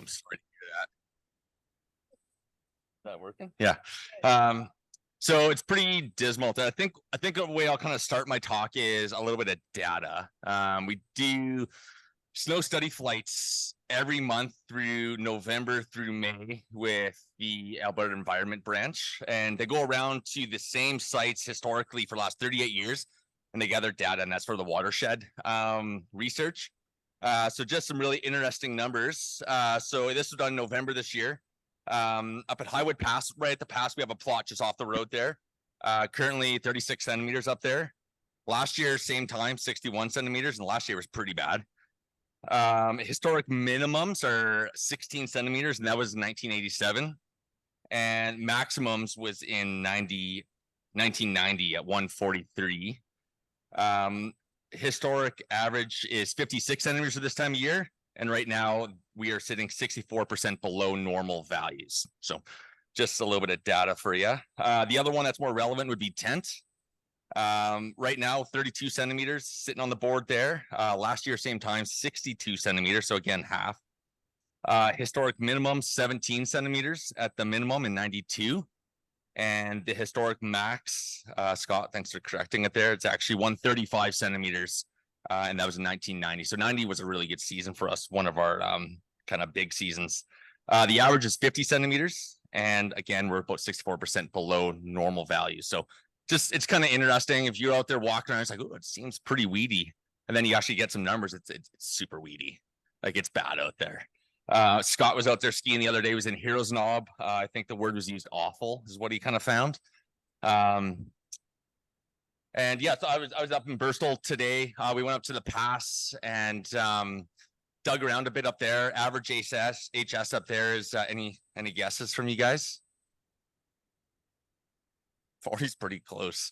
I'm sorry to hear that. Is that working? Yeah. So it's pretty dismal. I think the way I'll kind of start my talk is a little bit of data. We do snow study flights every month through November through May with the Alberta Environment Branch, and they go around to the same sites historically for the last 38 years, and they gather data, and that's for the watershed research. So just some really interesting numbers. So this was done in November this year. Up at Highwood Pass, right at the pass, we have a plot just off the road there. Currently 36 centimeters up there. Last year, same time, 61 centimeters, and last year was pretty bad. Historic minimums are 16 centimeters, and that was 1987. And maximums was in 1990 at 143. Historic average is 56 centimeters at this time of year. And right now we are sitting 64% below normal values. So just a little bit of data for you. The other one that's more relevant would be tent. Right now, 32 centimeters sitting on the board there. Last year, same time, 62 centimeters. So again, half. Historic minimum, 17 centimeters at the minimum in 92. And the historic max, Scott, thanks for correcting it there. It's actually 135 centimeters. And that was in 1990. So 90 was a really good season for us, one of our kind of big seasons. The average is 50 centimeters. And again, we're about 64% below normal value. So just, it's kind of interesting. If you're out there walking around, it's like, oh, it seems pretty weedy. And then you actually get some numbers. It's super weedy. Like, it's bad out there. Scott was out there skiing the other day. He was in Heroes Knob. I think the word was used, awful, is what he kind of found. And yeah, so I was up in Bristol today. We went up to the pass and dug around a bit up there. Average HS up there is any guesses from you guys? 40's pretty close.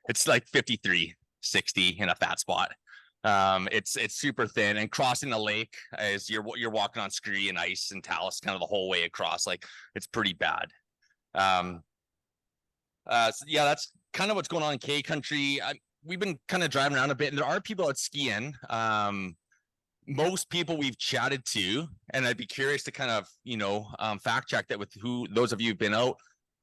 It's like 53, 60 in a fat spot. It's super thin, and crossing the lake is you're walking on scree and ice and talus kind of the whole way across. Like, it's pretty bad. So yeah, that's kind of what's going on in K country. We've been kind of driving around a bit, and there are people out skiing. Most people we've chatted to, and I'd be curious to kind of, fact check that with those of you who've been out.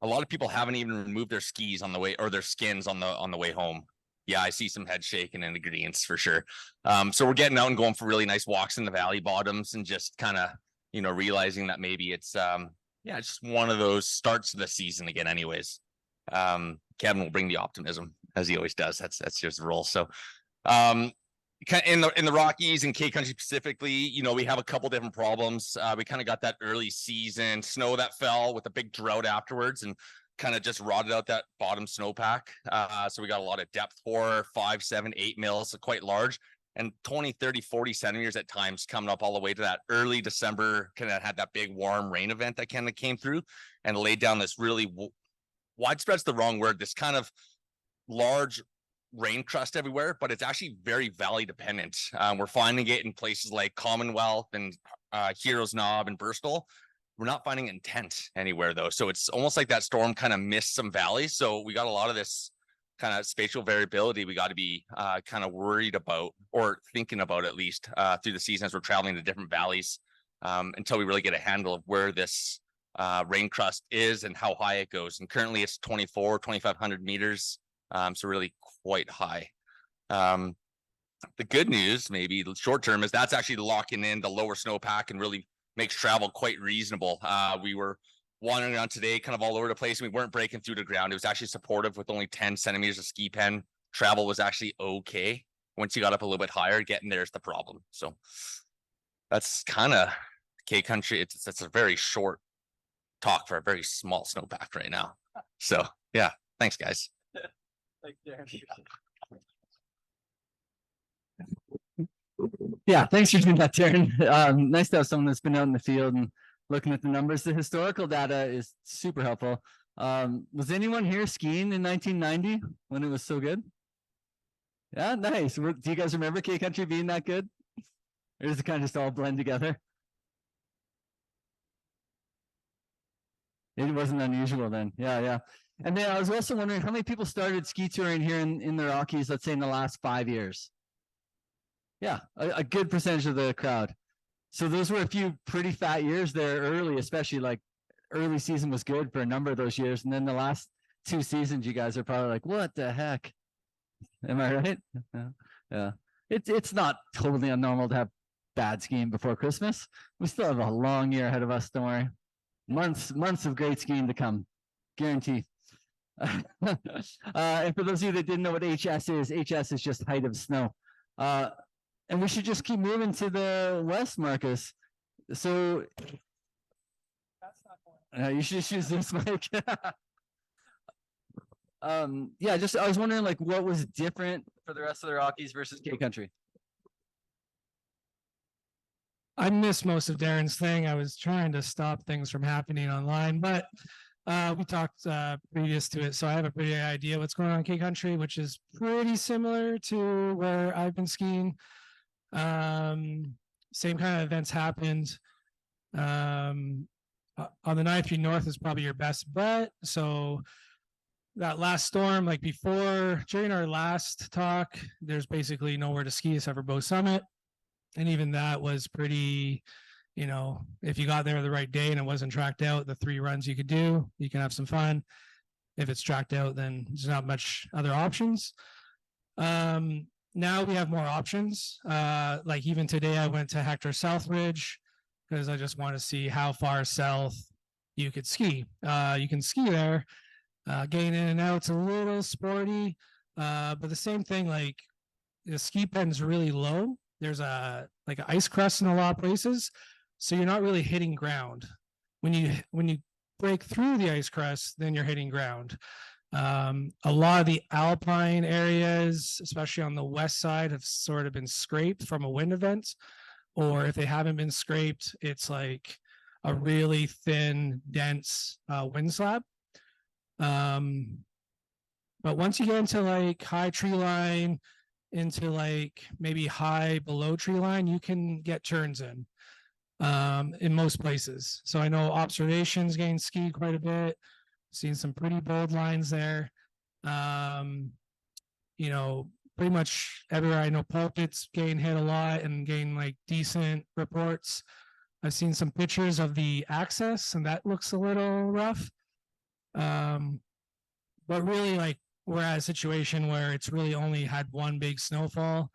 A lot of people haven't even removed their skis on the way, or their skins on the way home. Yeah, I see some head shaking in the greens for sure. So we're getting out and going for really nice walks in the valley bottoms, and just kind of, realizing that maybe it's just one of those starts of the season again anyways. Kevin will bring the optimism, as he always does. That's just the role. So in the Rockies and K country specifically, we have a couple different problems. We kind of got that early season snow that fell with a big drought afterwards, and kind of just rotted out that bottom snowpack. So we got a lot of depth, 4, 5, 7, 8 mils, so quite large, and 20, 30, 40 centimeters at times, coming up all the way to that early December. Kind of had that big warm rain event that kind of came through and laid down this really widespread's the wrong word, this kind of large rain crust everywhere, but it's actually very valley dependent. We're finding it in places like Commonwealth and Heroes Knob and Bristol. We're not finding it intent anywhere though. So it's almost like that storm kind of missed some valleys. So we got a lot of this kind of spatial variability we got to be kind of worried about, or thinking about at least through the season as we're traveling to different valleys, until we really get a handle of where this rain crust is and how high it goes. And currently it's 2,500 meters. So really quite high. The good news, maybe the short term, is that's actually locking in the lower snowpack and really makes travel quite reasonable. We were wandering around today kind of all over the place, and we weren't breaking through the ground. It was actually supportive with only 10 centimeters of ski pen. Travel was actually okay. Once you got up a little bit higher, getting there is the problem. So that's kind of K country. It's a very short talk for a very small snowpack right now. So yeah, thanks guys. Thanks, Darren. Yeah, thanks for doing that, Darren. Nice to have someone that's been out in the field and looking at the numbers. The historical data is super helpful. Was anyone here skiing in 1990 when it was so good? Yeah, nice. Do you guys remember K country being that good? Or does it kind of just all blend together? It wasn't unusual then. Yeah. And then I was also wondering how many people started ski touring here in the Rockies, let's say in the last 5 years? Yeah, a good percentage of the crowd. So those were a few pretty fat years there early, especially like early season was good for a number of those years. And then the last 2 seasons, you guys are probably like, what the heck? Am I right? Yeah. Yeah. It's not totally unnormal to have bad skiing before Christmas. We still have a long year ahead of us. Don't worry. Months of great skiing to come. Guarantee. And for those of you that didn't know what HS is just height of snow. And we should just keep moving to the west, Marcus. So you should just use this mic. Yeah, just I was wondering like what was different for the rest of the Rockies versus K Country. I missed most of Darren's thing. I was trying to stop things from happening online, but we talked previous to it, so I have a pretty idea what's going on in K Country, which is pretty similar to where I've been skiing. Same kind of events happened. On the 9th North is probably your best bet. So that last storm, like before, during our last talk, there's basically nowhere to ski except for Bow Summit. And even that was pretty, you know, if you got there the right day and it wasn't tracked out, the 3 runs you could do, you can have some fun. If it's tracked out, then there's not much other options. Now we have more options. Like even today, I went to Hector Southridge because I just want to see how far south you could ski. You can ski there. Getting in and out's a little sporty, but the same thing, like the ski pen's really low. There's like an ice crust in a lot of places, so you're not really hitting ground. When you break through the ice crust, then you're hitting ground. A lot of the alpine areas, especially on the west side, have sort of been scraped from a wind event, or if they haven't been scraped, it's like a really thin, dense wind slab. But once you get into like high tree line, into like maybe high below tree line, you can get turns in most places. So I know Observations getting skied quite a bit, seen some pretty bold lines there. You know, pretty much everywhere I know Pulpit's getting hit a lot and getting like decent reports. I've seen some pictures of the access and that looks a little rough. But really, like, we're at a situation where it's really only had one big snowfall.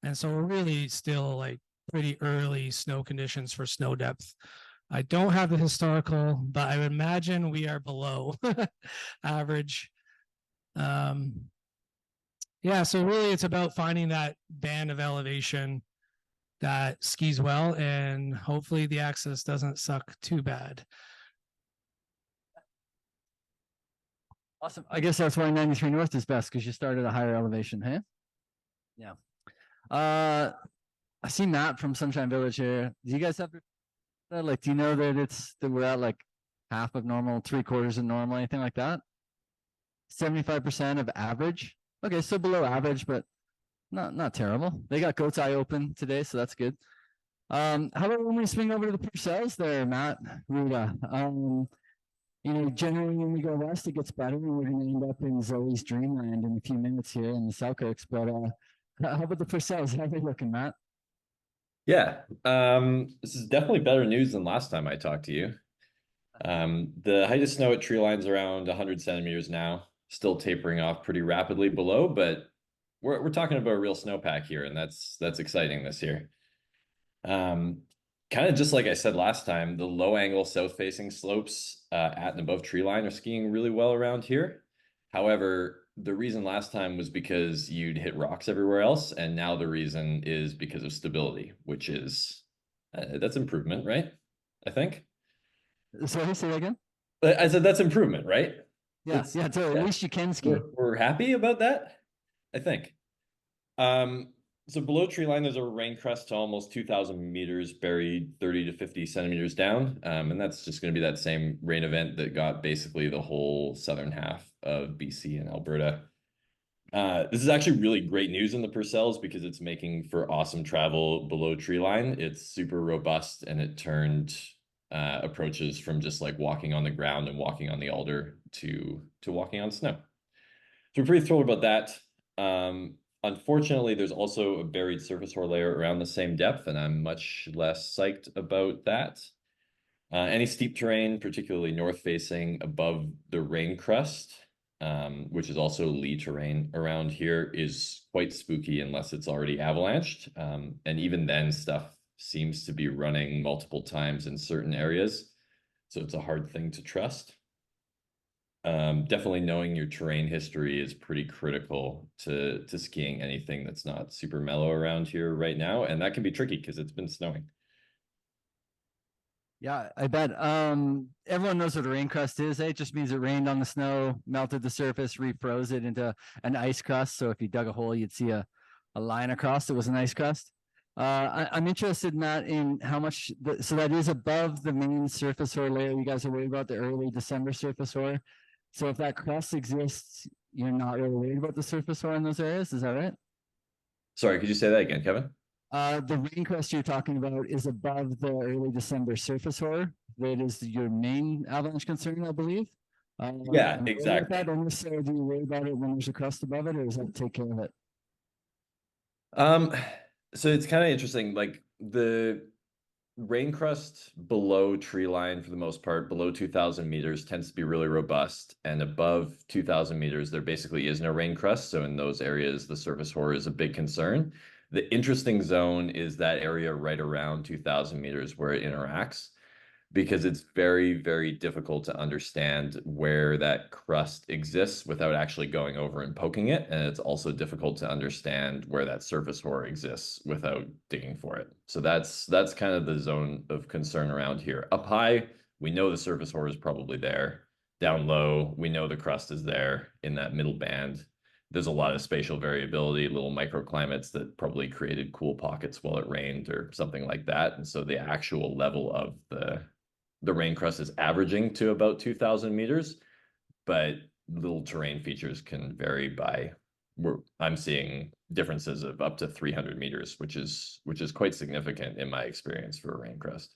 And so we're really still like pretty early snow conditions for snow depth. I don't have the historical, but I would imagine we are below average. Yeah, so really it's about finding that band of elevation that skis well, and hopefully the access doesn't suck too bad. Awesome. I guess that's why 93 North is best, because you start at a higher elevation, hey? Yeah. I see Matt from Sunshine Village here. Do you guys have like, do you know that we're at like half of normal, 3/4 of normal, anything like that? 75% of average. Okay, so below average, but not terrible. They got Goat's Eye open today, so that's good. How about when we swing over to the Purcells there, Matt, Ruda? You know, generally when we go west, it gets better, and we're going to end up in Zoe's Dreamland in a few minutes here in the Selkirks. But how about the Purcells? How are they looking, Matt? Yeah, this is definitely better news than last time I talked to you. The height of snow at tree line's around 100 centimeters now, still tapering off pretty rapidly below, but we're talking about a real snowpack here, and that's exciting this year. Kind of just like I said last time, the low angle south facing slopes at and above tree line are skiing really well around here. However, the reason last time was because you'd hit rocks everywhere else, and now the reason is because of stability, which is that's improvement, right? I think. Sorry, say that again. I said that's improvement, right? Yeah, yeah. So at least you can ski. We're happy about that, I think. So below tree line, there's a rain crest to almost 2,000 meters buried 30 to 50 centimeters down. And that's just going to be that same rain event that got basically the whole southern half of BC and Alberta. This is actually really great news in the Purcells because it's making for awesome travel below tree line. It's super robust, and it turned approaches from just like walking on the ground and walking on the alder to walking on snow. So we're pretty thrilled about that. Unfortunately, there's also a buried surface hoar layer around the same depth, and I'm much less psyched about that. Any steep terrain, particularly north facing above the rain crust, which is also lee terrain around here, is quite spooky unless it's already avalanched. And even then, stuff seems to be running multiple times in certain areas. So it's a hard thing to trust. Definitely knowing your terrain history is pretty critical to skiing anything that's not super mellow around here right now. And that can be tricky because it's been snowing. Yeah, I bet. Everyone knows what a rain crust is. Eh? It just means it rained on the snow, melted the surface, refroze it into an ice crust. So if you dug a hole, you'd see a line across. It was an ice crust. I'm interested, Matt, in how much. So that is above the main surface hoar layer. You guys are worried about the early December surface hoar. So if that crust exists, you're not really worried about the surface hoar in those areas. Is that right? Sorry, could you say that again, Kevin? The rain crust you're talking about is above the early December surface hoar. That is your main avalanche concern, I believe. Yeah, exactly. That, or so do you worry about it when there's a crust above it, or does that take care of it? So it's kind of interesting. Like the rain crust below tree line, for the most part, below 2,000 meters tends to be really robust, and above 2,000 meters, there basically is no rain crust. So in those areas, the surface hoar is a big concern. The interesting zone is that area right around 2,000 meters where it interacts, because it's very, very difficult to understand where that crust exists without actually going over and poking it. And it's also difficult to understand where that surface hoar exists without digging for it. So that's kind of the zone of concern around here. Up high, we know the surface hoar is probably there. Down low, we know the crust is there in that middle band. There's a lot of spatial variability, little microclimates that probably created cool pockets while it rained or something like that. And so the actual level of the rain crust is averaging to about 2,000 meters, but little terrain features can vary by, I'm seeing differences of up to 300 meters, which is quite significant in my experience for a rain crust.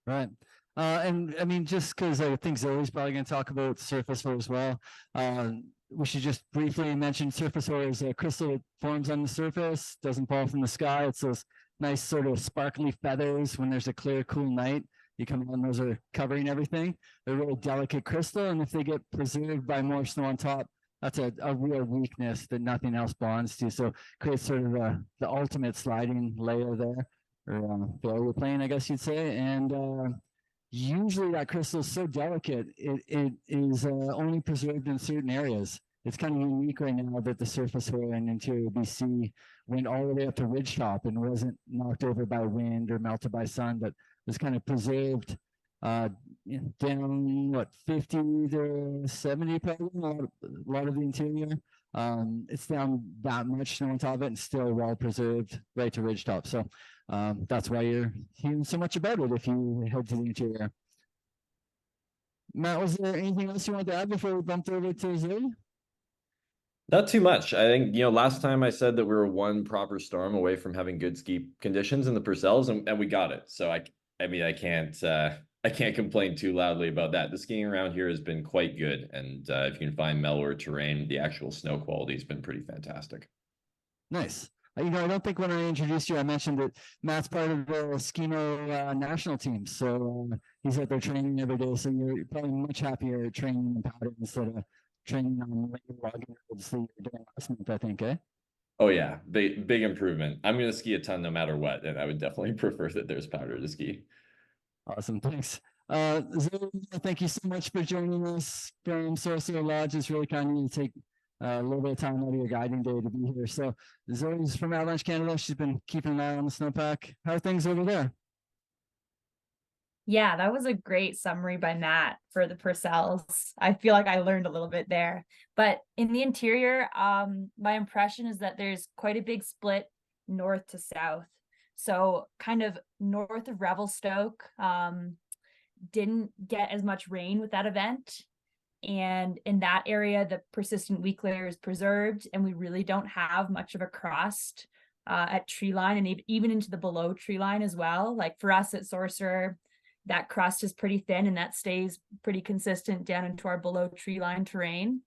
Right. And I mean, just because I think Zoe's probably going to talk about surface hoar as well. We should just briefly mention surface hoar is a crystal that forms on the surface, doesn't fall from the sky. It's those nice sort of sparkly feathers when there's a clear, cool night. You come on, those are covering everything. They're really delicate crystal, and if they get preserved by more snow on top, that's a real weakness that nothing else bonds to. So creates sort of the ultimate sliding layer there, or failure plane, I guess you'd say. And usually that crystal is so delicate, it is only preserved in certain areas. It's kind of unique right now that the surface hoar in interior BC went all the way up to ridgetop and wasn't knocked over by wind or melted by sun, but was kind of preserved down, what, 50 to 70 probably, a lot of the interior. It's down that much snow on top of it and still well preserved right to ridgetop. So that's why you're hearing so much about it if you head to the interior. Matt, was there anything else you wanted to add before we bumped over to Zoe? Not too much. I think, last time I said that we were one proper storm away from having good ski conditions in the Purcells, and we got it. So I mean, I can't complain too loudly about that. The skiing around here has been quite good, and if you can find mellower terrain, the actual snow quality has been pretty fantastic. Nice. I don't think when I introduced you, I mentioned that Matt's part of the Skimo national team. So he's out there training every day. So you're probably much happier training in powder instead of training on logging roads that you're doing last month, I think, eh? Oh yeah, big improvement. I'm going to ski a ton no matter what, and I would definitely prefer that there's powder to ski. Awesome, thanks. Zoe, thank you so much for joining us from Sorcerer Lodge. It's really kind of you to take a little bit of time out of your guiding day to be here. So Zoe's from Avalanche Canada. She's been keeping an eye on the snowpack. How are things over there? Yeah, that was a great summary by Matt for the Purcells. I feel like I learned a little bit there. But in the interior, my impression is that there's quite a big split north to south. So kind of north of Revelstoke, didn't get as much rain with that event. And in that area, the persistent weak layer is preserved, and we really don't have much of a crust at tree line, and even into the below tree line as well. Like for us at Sorcerer, that crust is pretty thin, and that stays pretty consistent down into our below tree line terrain.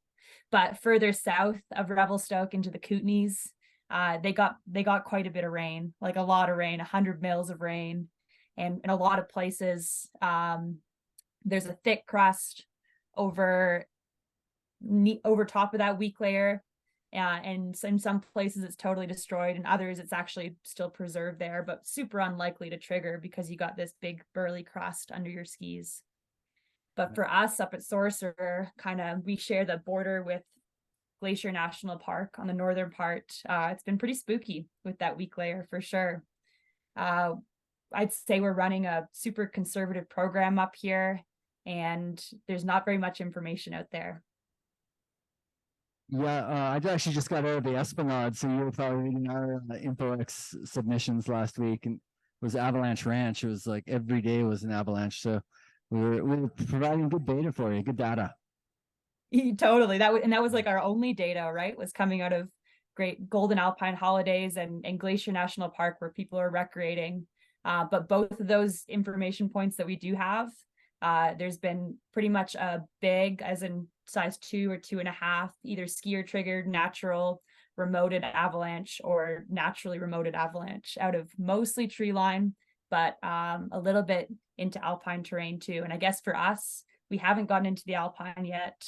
But further south of Revelstoke into the Kootenays, they got quite a bit of rain, like a lot of rain, 100 mils of rain. And in a lot of places, there's a thick crust over top of that weak layer. And in some places it's totally destroyed, and others it's actually still preserved there, but super unlikely to trigger because you got this big burly crust under your skis. But for us up at Sorcerer, we share the border with Glacier National Park on the northern part. It's been pretty spooky with that weak layer for sure. I'd say we're running a super conservative program up here, and there's not very much information out there. Yeah, I actually just got out of the Esplanade, so you were probably reading our InfoX submissions last week, and it was Avalanche Ranch. It was like every day was an avalanche, so we were providing good data for you, good data. Totally. That was like our only data, right? Was coming out of great Golden Alpine Holidays and Glacier National Park, where people are recreating. But both of those information points that we do have, there's been pretty much a big, as in size 2 or 2.5, either skier triggered natural remoted avalanche or naturally remoted avalanche out of mostly tree line, but a little bit into alpine terrain too. And I guess for us, we haven't gotten into the alpine yet.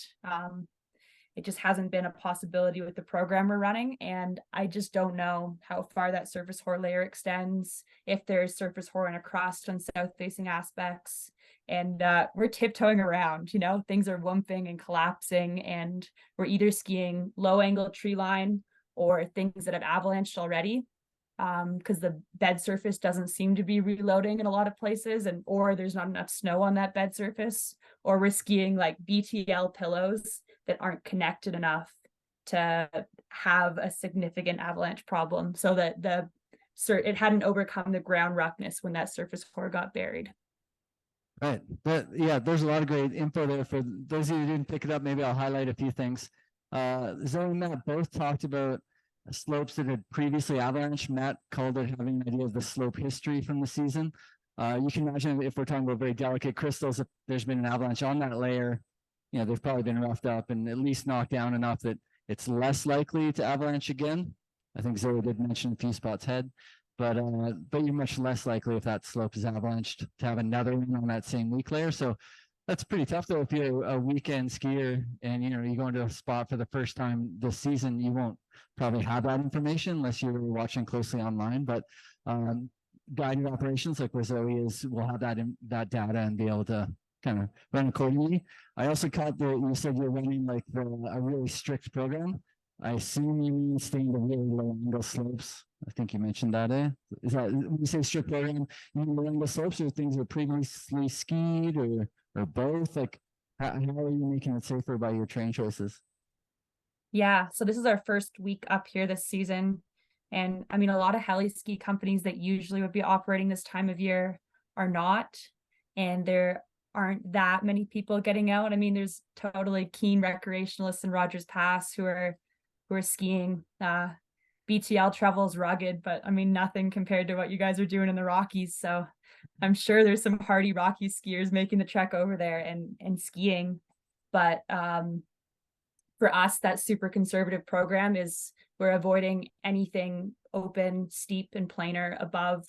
It just hasn't been a possibility with the program we're running. And I just don't know how far that surface hoar layer extends, if there's surface hoar and a crust on south facing aspects. And we're tiptoeing around, things are wumping and collapsing, and we're either skiing low angle tree line or things that have avalanched already, because the bed surface doesn't seem to be reloading in a lot of places, or there's not enough snow on that bed surface, or we're skiing like BTL pillows that aren't connected enough to have a significant avalanche problem, so that it hadn't overcome the ground roughness when that surface core got buried. Right. Yeah, there's a lot of great info there. For those of you who didn't pick it up, maybe I'll highlight a few things. Zoe and Matt both talked about slopes that had previously avalanched. Matt called it having an idea of the slope history from the season. You can imagine if we're talking about very delicate crystals, if there's been an avalanche on that layer, they've probably been roughed up and at least knocked down enough that it's less likely to avalanche again. I think Zoe did mention a few spots ahead, but you're much less likely if that slope is avalanched to have another one on that same weak layer. So that's pretty tough though. If you're a weekend skier and you go into a spot for the first time this season, you won't probably have that information unless you're watching closely online. But guided operations like where Zoe is will have that data and be able to kind of run accordingly. I also caught you said you're running like a really strict program. I assume you mean staying to really low angle slopes. I think you mentioned that, eh? Is that when you say strict program, you mean low angle slopes or things that are previously skied or both? Like how are you making it safer by your terrain choices? Yeah, so this is our first week up here this season. And I mean, a lot of heli ski companies that usually would be operating this time of year are not. And there aren't that many people getting out. I mean, there's totally keen recreationalists in Rogers Pass who are skiing. BTL travel is rugged, but I mean, nothing compared to what you guys are doing in the Rockies. So I'm sure there's some hardy Rockies skiers making the trek over there and skiing. But for us, that super conservative program is we're avoiding anything open, steep, and planar above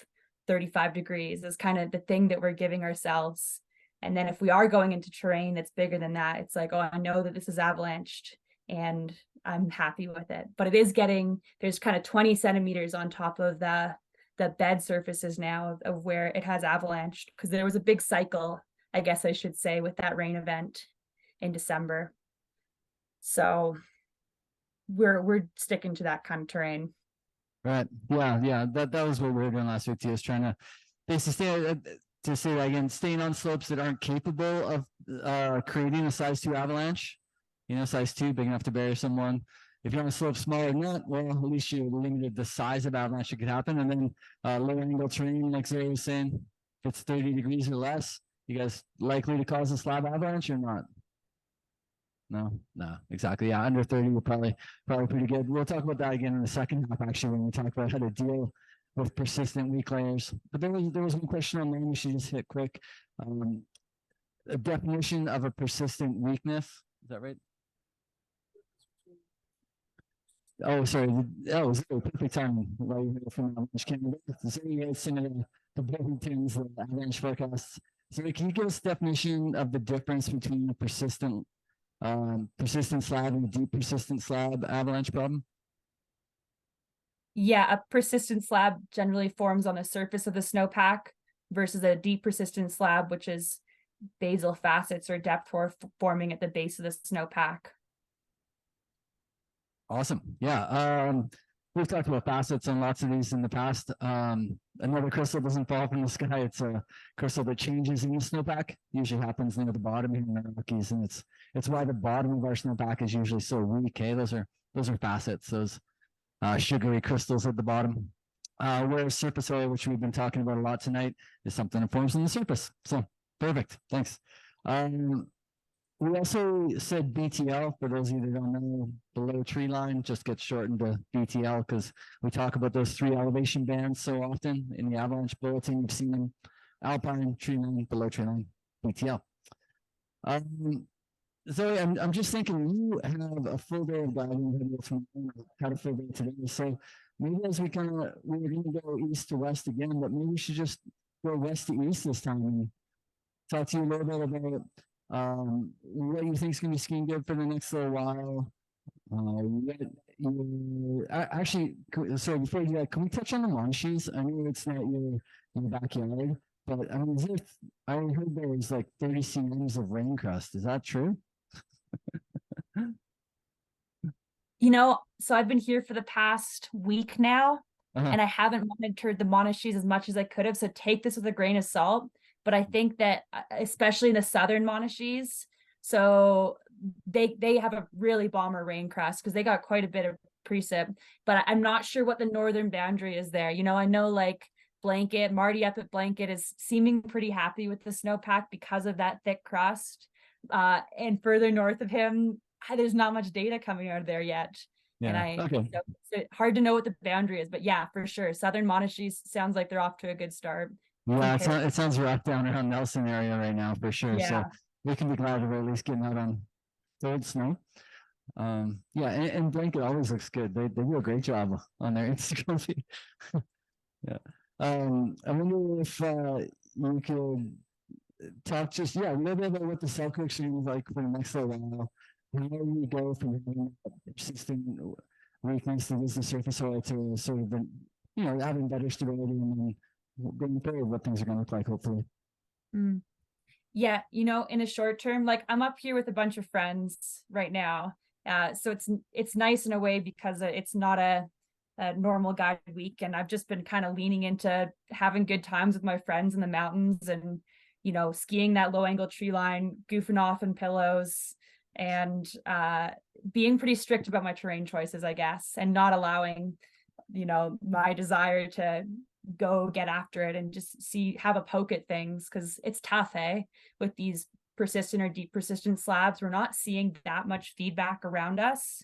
35 degrees is kind of the thing that we're giving ourselves. And then if we are going into terrain that's bigger than that, it's like, oh, I know that this is avalanched and I'm happy with it. But it is there's kind of 20 centimeters on top of the bed surfaces now of where it has avalanched, because there was a big cycle, I guess I should say, with that rain event in December. So we're sticking to that kind of terrain. Right. Yeah. That was what we were doing last week too, is trying to basically to say that again, staying on slopes that aren't capable of creating a size 2 avalanche. Size 2, big enough to bury someone. If you're on a slope smaller than that, well, at least you limited the size of avalanche that could happen. And then low angle terrain, like Zoe was saying, if it's 30 degrees or less, you guys likely to cause a slab avalanche or not? No, exactly. Yeah, under 30, we're probably pretty good. We'll talk about that again in the second half, actually, when we talk about how to deal with persistent weak layers. But there was one question on there we should just hit quick. A definition of a persistent weakness. Is that right? Oh, sorry. That was a perfect time while you were from Avalanche Canada. So you guys seen the Burlington's Avalanche forecasts. So can you give us a definition of the difference between a persistent slab and a deep persistent slab avalanche problem? Yeah, a persistent slab generally forms on the surface of the snowpack versus a deep persistent slab, which is basal facets or depth forming at the base of the snowpack. Awesome. Yeah. We've talked about facets on lots of these in the past. Another crystal doesn't fall from the sky. It's a crystal that changes in the snowpack. Usually happens near the bottom here in the Rockies, and it's why the bottom of our snowpack is usually so weak. Hey, those are facets. Those sugary crystals at the bottom. Whereas surface area, which we've been talking about a lot tonight, is something that forms on the surface. So perfect. Thanks. We also said BTL, for those of you that don't know, below tree line just gets shortened to BTL because we talk about those 3 elevation bands so often in the avalanche bulletin. You've seen them: alpine, tree line, below tree line, BTL. Zoe, I'm just thinking you have a full day of diving had a full day today. So maybe as we're going to go east to west again, but maybe we should just go west to east this time and talk to you a little bit about what you think is going to be skiing good for the next little while. Actually, sorry, before you do that, can we touch on the Monachies? I know it's not your backyard, but I mean, I heard there was like 30 cms of rain crust. Is that true? So I've been here for the past week now, and I haven't monitored the Monachies as much as I could have. So take this with a grain of salt. But I think that especially in the southern Monachies, so they have a really bomber rain crust because they got quite a bit of precip. But I'm not sure what the northern boundary is there. I know like Blanket, Marty up at Blanket is seeming pretty happy with the snowpack because of that thick crust. And further north of him, there's not much data coming out of there yet. Yeah. And it's hard to know what the boundary is, but yeah, for sure. Southern Monachies sounds like they're off to a good start. Yeah, it sounds rough down around Nelson area right now for sure. Yeah. So we can be glad we're at least getting out on cold snow. Yeah, and Blanket always looks good. They do a great job on their Instagram feed. Yeah. I wonder if you could talk just a little bit about what the Selkirk is like for the next little while. How you go from persistent weakness that is the surface area to sort of having better stability and then going forward what things are going to look like hopefully. Yeah, in a short term, like I'm up here with a bunch of friends right now. So it's nice in a way because it's not a normal guided week, and I've just been kind of leaning into having good times with my friends in the mountains and skiing that low angle tree line, goofing off in pillows, and being pretty strict about my terrain choices, I guess, and not allowing my desire to go get after it and just have a poke at things, because it's tough, with these persistent or deep persistent slabs. We're not seeing that much feedback around us,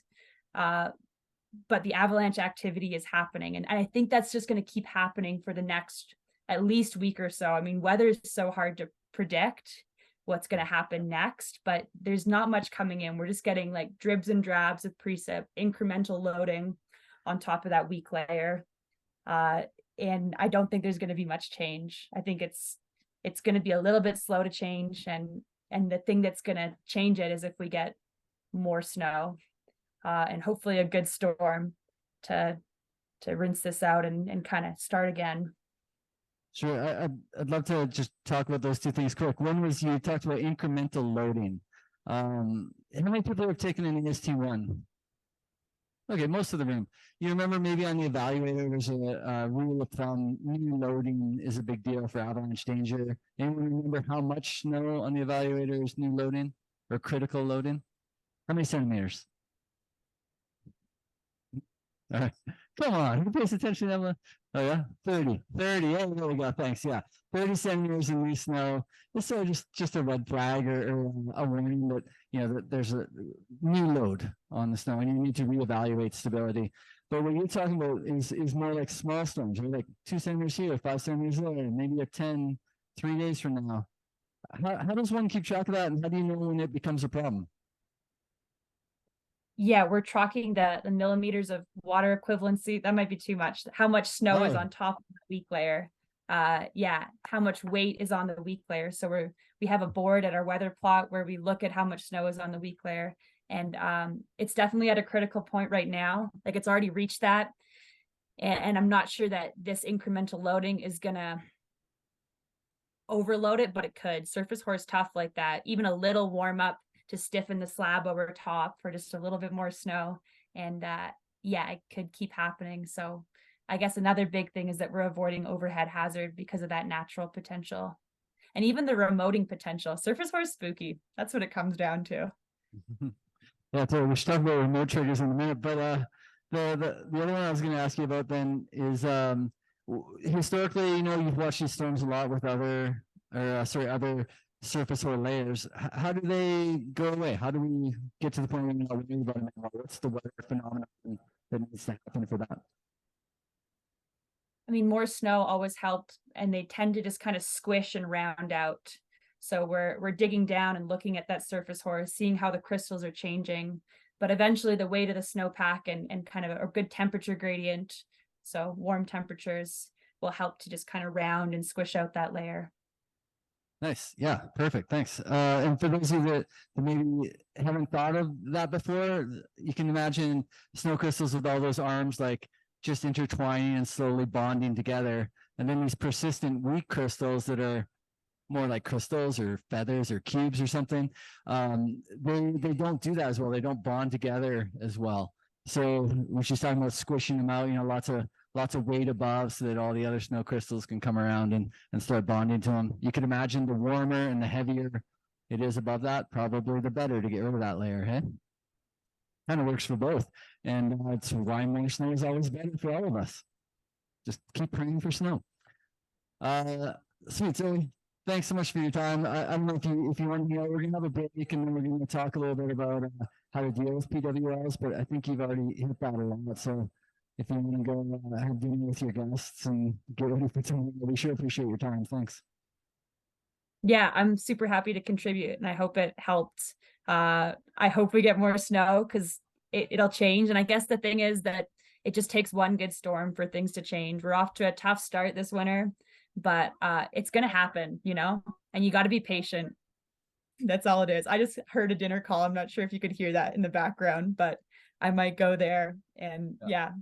but the avalanche activity is happening, and I think that's just going to keep happening for the next at least week or so. I mean, weather is so hard to predict what's going to happen next, but there's not much coming in. We're just getting like dribs and drabs of precip, incremental loading on top of that weak layer. And I don't think there's going to be much change. I think it's going to be a little bit slow to change. And the thing that's going to change it is if we get more snow, and hopefully a good storm to rinse this out and kind of start again. Sure. I'd love to just talk about those two things quick. One was you talked about incremental loading. How many people have taken an EST1? Okay, most of the room. You remember maybe on the evaluator, there's a rule of thumb, new loading is a big deal for avalanche danger. Anyone remember how much snow on the evaluator is new loading or critical loading? How many centimeters? All right. Come on, who pays attention to that? Oh yeah, 30. Hey, there we go. Thanks. Yeah, 30 centimeters in new snow. It's sort of just a red flag or a warning that that there's a new load on the snow and you need to reevaluate stability. But what you're talking about is more like small storms, right? Like 2 centimeters here, 5 centimeters there, maybe a 10, 3 days from now. How does one keep track of that, and how do you know when it becomes a problem? Yeah, we're tracking the millimeters of water equivalency. That might be too much. How much snow is Oh. on top of the weak layer. Yeah, how much weight is on the weak layer. So we have a board at our weather plot where we look at how much snow is on the weak layer. And it's definitely at a critical point right now. Like it's already reached that. And I'm not sure that this incremental loading is gonna overload it, but it could. Surface horse tough like that. Even a little warm up to stiffen the slab over top for just a little bit more snow. And yeah, it could keep happening. So I guess another big thing is that we're avoiding overhead hazard because of that natural potential. And even the remoting potential. Surface horse spooky. That's what it comes down to. Yeah, so we should talk about remote triggers in a minute, but the other one I was going to ask you about then is historically, you know, you've watched these storms a lot with other surface or layers. How do they go away? How do we get to the point where we're not worrying about it anymore? What's the weather phenomenon that needs to happen for that? I mean, more snow always helps, and they tend to just kind of squish and round out. So we're digging down and looking at that surface horse, seeing how the crystals are changing. But eventually the weight of the snowpack and kind of a good temperature gradient, so warm temperatures, will help to just kind of round and squish out that layer. Nice. Yeah, perfect. Thanks. And for those of you that maybe haven't thought of that before, you can imagine snow crystals with all those arms like just intertwining and slowly bonding together. And then these persistent weak crystals that are more like crystals or feathers or cubes or something, they don't do that as well. They don't bond together as well. So when she's talking about squishing them out, you know, lots of weight above so that all the other snow crystals can come around and start bonding to them. You can imagine the warmer and the heavier it is above that, probably the better to get rid of that layer, hey? Kind of works for both. And it's why more snow is always better for all of us. Just keep praying for snow. Sweet, Zoe, thanks so much for your time. I don't know if you want to know, we're going to have a break and then we're going to talk a little bit about how to deal with PWLs, but I think you've already hit that a lot. So if you want to go have dinner with your guests and get ready for tomorrow, we sure appreciate your time. Thanks. Yeah, I'm super happy to contribute and I hope it helped. I hope we get more snow because it'll change. And I guess the thing is that it just takes one good storm for things to change. We're off to a tough start this winter, but it's going to happen, you know, and you got to be patient. That's all it is. I just heard a dinner call. I'm not sure if you could hear that in the background, but I might go there. And yeah,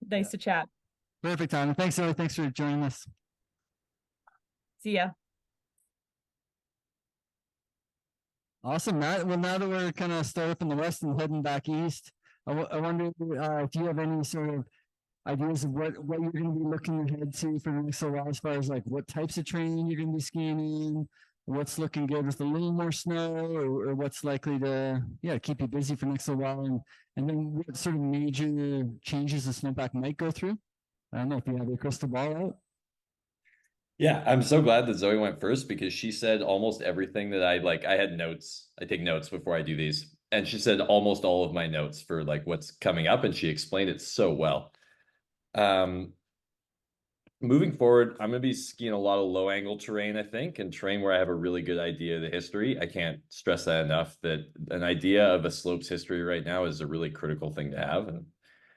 nice to chat. Perfect time. Thanks, Zoe. Thanks for joining us. See ya. Awesome, Matt. Well, now that we're kind of still up in the west and heading back east, I wonder if you have any sort of ideas of what you're going to be looking ahead to for the next little while, as far as like what types of training you're going to be skiing in, what's looking good with a little more snow, or what's likely to keep you busy for the next little while, and then what sort of major changes the snowpack might go through. I don't know if you have your crystal ball out. Yeah, I'm so glad that Zoe went first because she said almost everything that I had notes. I take notes before I do these. And she said almost all of my notes for like what's coming up and she explained it so well. Moving forward, I'm going to be skiing a lot of low angle terrain, I think, and terrain where I have a really good idea of the history. I can't stress that enough, that an idea of a slope's history right now is a really critical thing to have.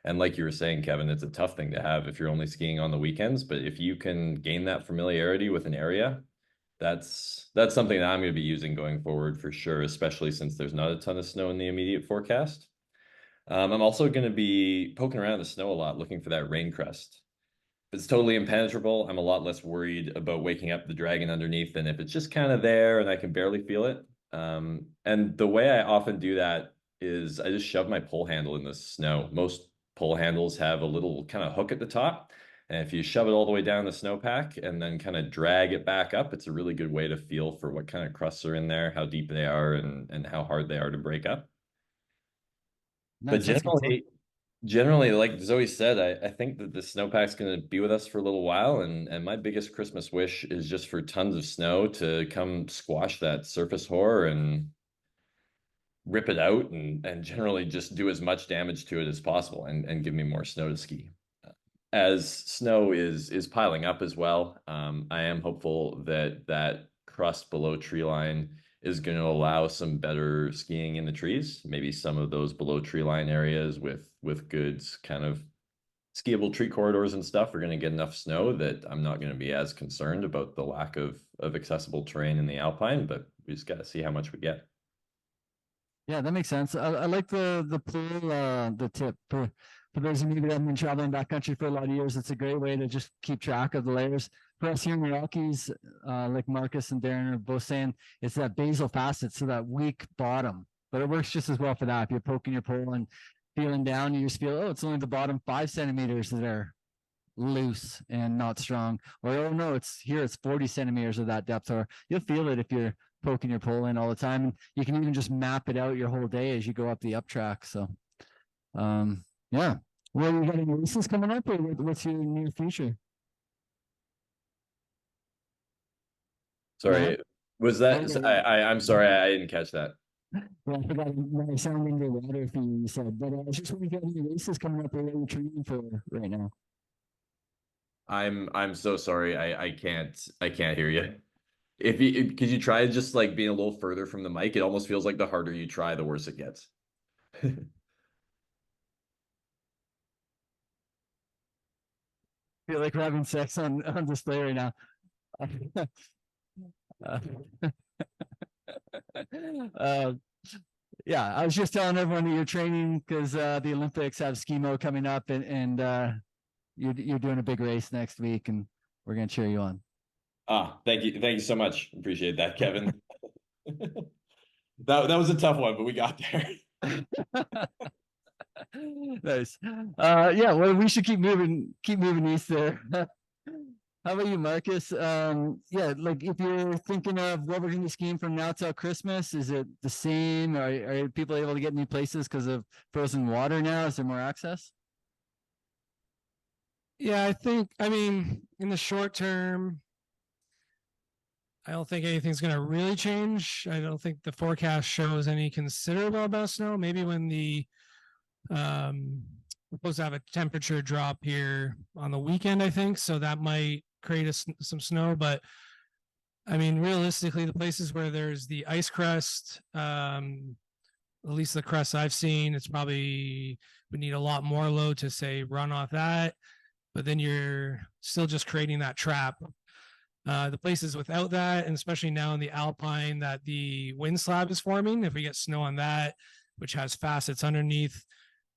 And like you were saying, Kevin, it's a tough thing to have if you're only skiing on the weekends. But if you can gain that familiarity with an area, that's something that I'm going to be using going forward for sure, especially since there's not a ton of snow in the immediate forecast. I'm also going to be poking around in the snow a lot, looking for that rain crest. If it's totally impenetrable, I'm a lot less worried about waking up the dragon underneath than if it's just kind of there and I can barely feel it. And the way I often do that is I just shove my pole handle in the snow. Most pole handles have a little kind of hook at the top. And if you shove it all the way down the snowpack and then kind of drag it back up, it's a really good way to feel for what kind of crusts are in there, how deep they are, and how hard they are to break up. But generally, like Zoe said, I think that the snowpack's going to be with us for a little while. And my biggest Christmas wish is just for tons of snow to come squash that surface horror and rip it out and generally just do as much damage to it as possible and give me more snow to ski. As snow is piling up as well, I am hopeful that crust below tree line is going to allow some better skiing in the trees. Maybe some of those below tree line areas with good kind of skiable tree corridors and stuff are going to get enough snow that I'm not going to be as concerned about the lack of accessible terrain in the Alpine, but we just got to see how much we get. Yeah, that makes sense. I like the pool, the tip for those of you that have been traveling backcountry for a lot of years. It's a great way to just keep track of the layers. For us here in the Rockies, like Marcus and Darren are both saying, it's that basal facet, so that weak bottom. But it works just as well for that. If you're poking your pole and feeling down, you just feel, oh, it's only the bottom 5 centimeters that are loose and not strong. Or, oh no, it's 40 centimeters of that depth. Or you'll feel it if you're poking your pole in all the time. And you can even just map it out your whole day as you go up the up track. So, yeah. Well, you got any races coming up, or what's your near future? Sorry, was that? Okay. I'm sorry, I didn't catch that. Well, I forgot my sound underwater if you said, but I was just wondering if you got any races coming up or what you're training for right now. I'm so sorry. I can't hear you. If you could you try just like being a little further from the mic? It almost feels like the harder you try, the worse it gets. Feel like we're having sex on display right now. Yeah, I was just telling everyone that you're training because the Olympics have skimo coming up, and you're doing a big race next week, and we're gonna cheer you on. Thank you so much. Appreciate that, Kevin. That was a tough one, but we got there. Nice. Yeah, well, we should keep moving east there. How about you, Marcus? Yeah, like if you're thinking of what we're gonna be skiing from now till Christmas, is it the same? Are people able to get new places because of frozen water now? Is there more access? Yeah, I mean, in the short term, I don't think anything's going to really change. I don't think the forecast shows any considerable amount of snow. Maybe when we're supposed to have a temperature drop here on the weekend, I think. So that might create some snow. But I mean, realistically, the places where there's the ice crust, at least the crust I've seen, it's probably would need a lot more load to say run off that. But then you're still just creating that trap. The places without that, and especially now in the Alpine, that the wind slab is forming, if we get snow on that, which has facets underneath,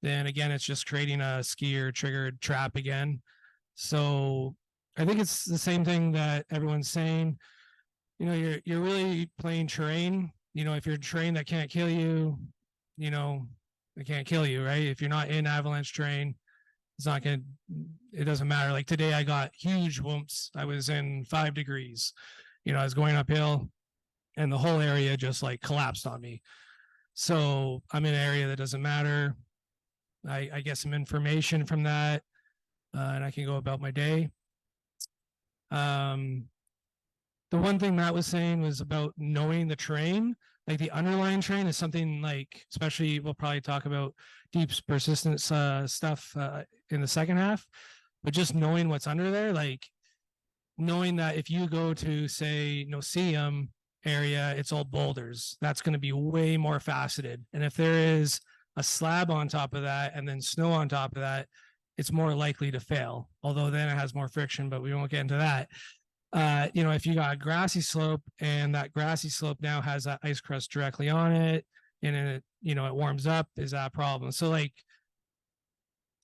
then again, it's just creating a skier triggered trap again. So I think it's the same thing that everyone's saying. You know, you're really playing terrain. You know, if you're terrain that can't kill you, you know, it can't kill you, right? If you're not in avalanche terrain, it doesn't matter. Like today I got huge whoops. I was in 5 degrees, you know, I was going uphill and the whole area just like collapsed on me. So I'm in an area that doesn't matter. I get some information from that and I can go about my day. The one thing Matt was saying was about knowing the terrain. Like the underlying terrain is something like, especially we'll probably talk about deep persistence stuff in the second half, but just knowing what's under there, like knowing that if you go to say Noceum area, it's all boulders, that's going to be way more faceted. And if there is a slab on top of that and then snow on top of that, it's more likely to fail, although then it has more friction, but we won't get into that. You know, if you got a grassy slope and that grassy slope now has that ice crust directly on it and it, you know, it warms up, is that a problem? So like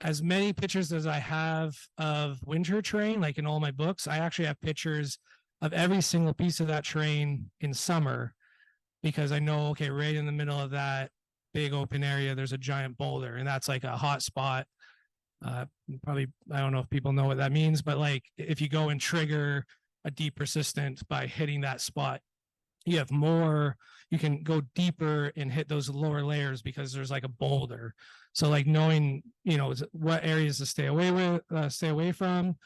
as many pictures as I have of winter terrain, like in all my books, I actually have pictures of every single piece of that terrain in summer, because I know, okay, right in the middle of that big open area, there's a giant boulder and that's like a hot spot. Probably, I don't know if people know what that means, but like if you go and trigger a deep persistent by hitting that spot, you have more, you can go deeper and hit those lower layers because there's like a boulder. So like knowing, you know, what areas to stay away from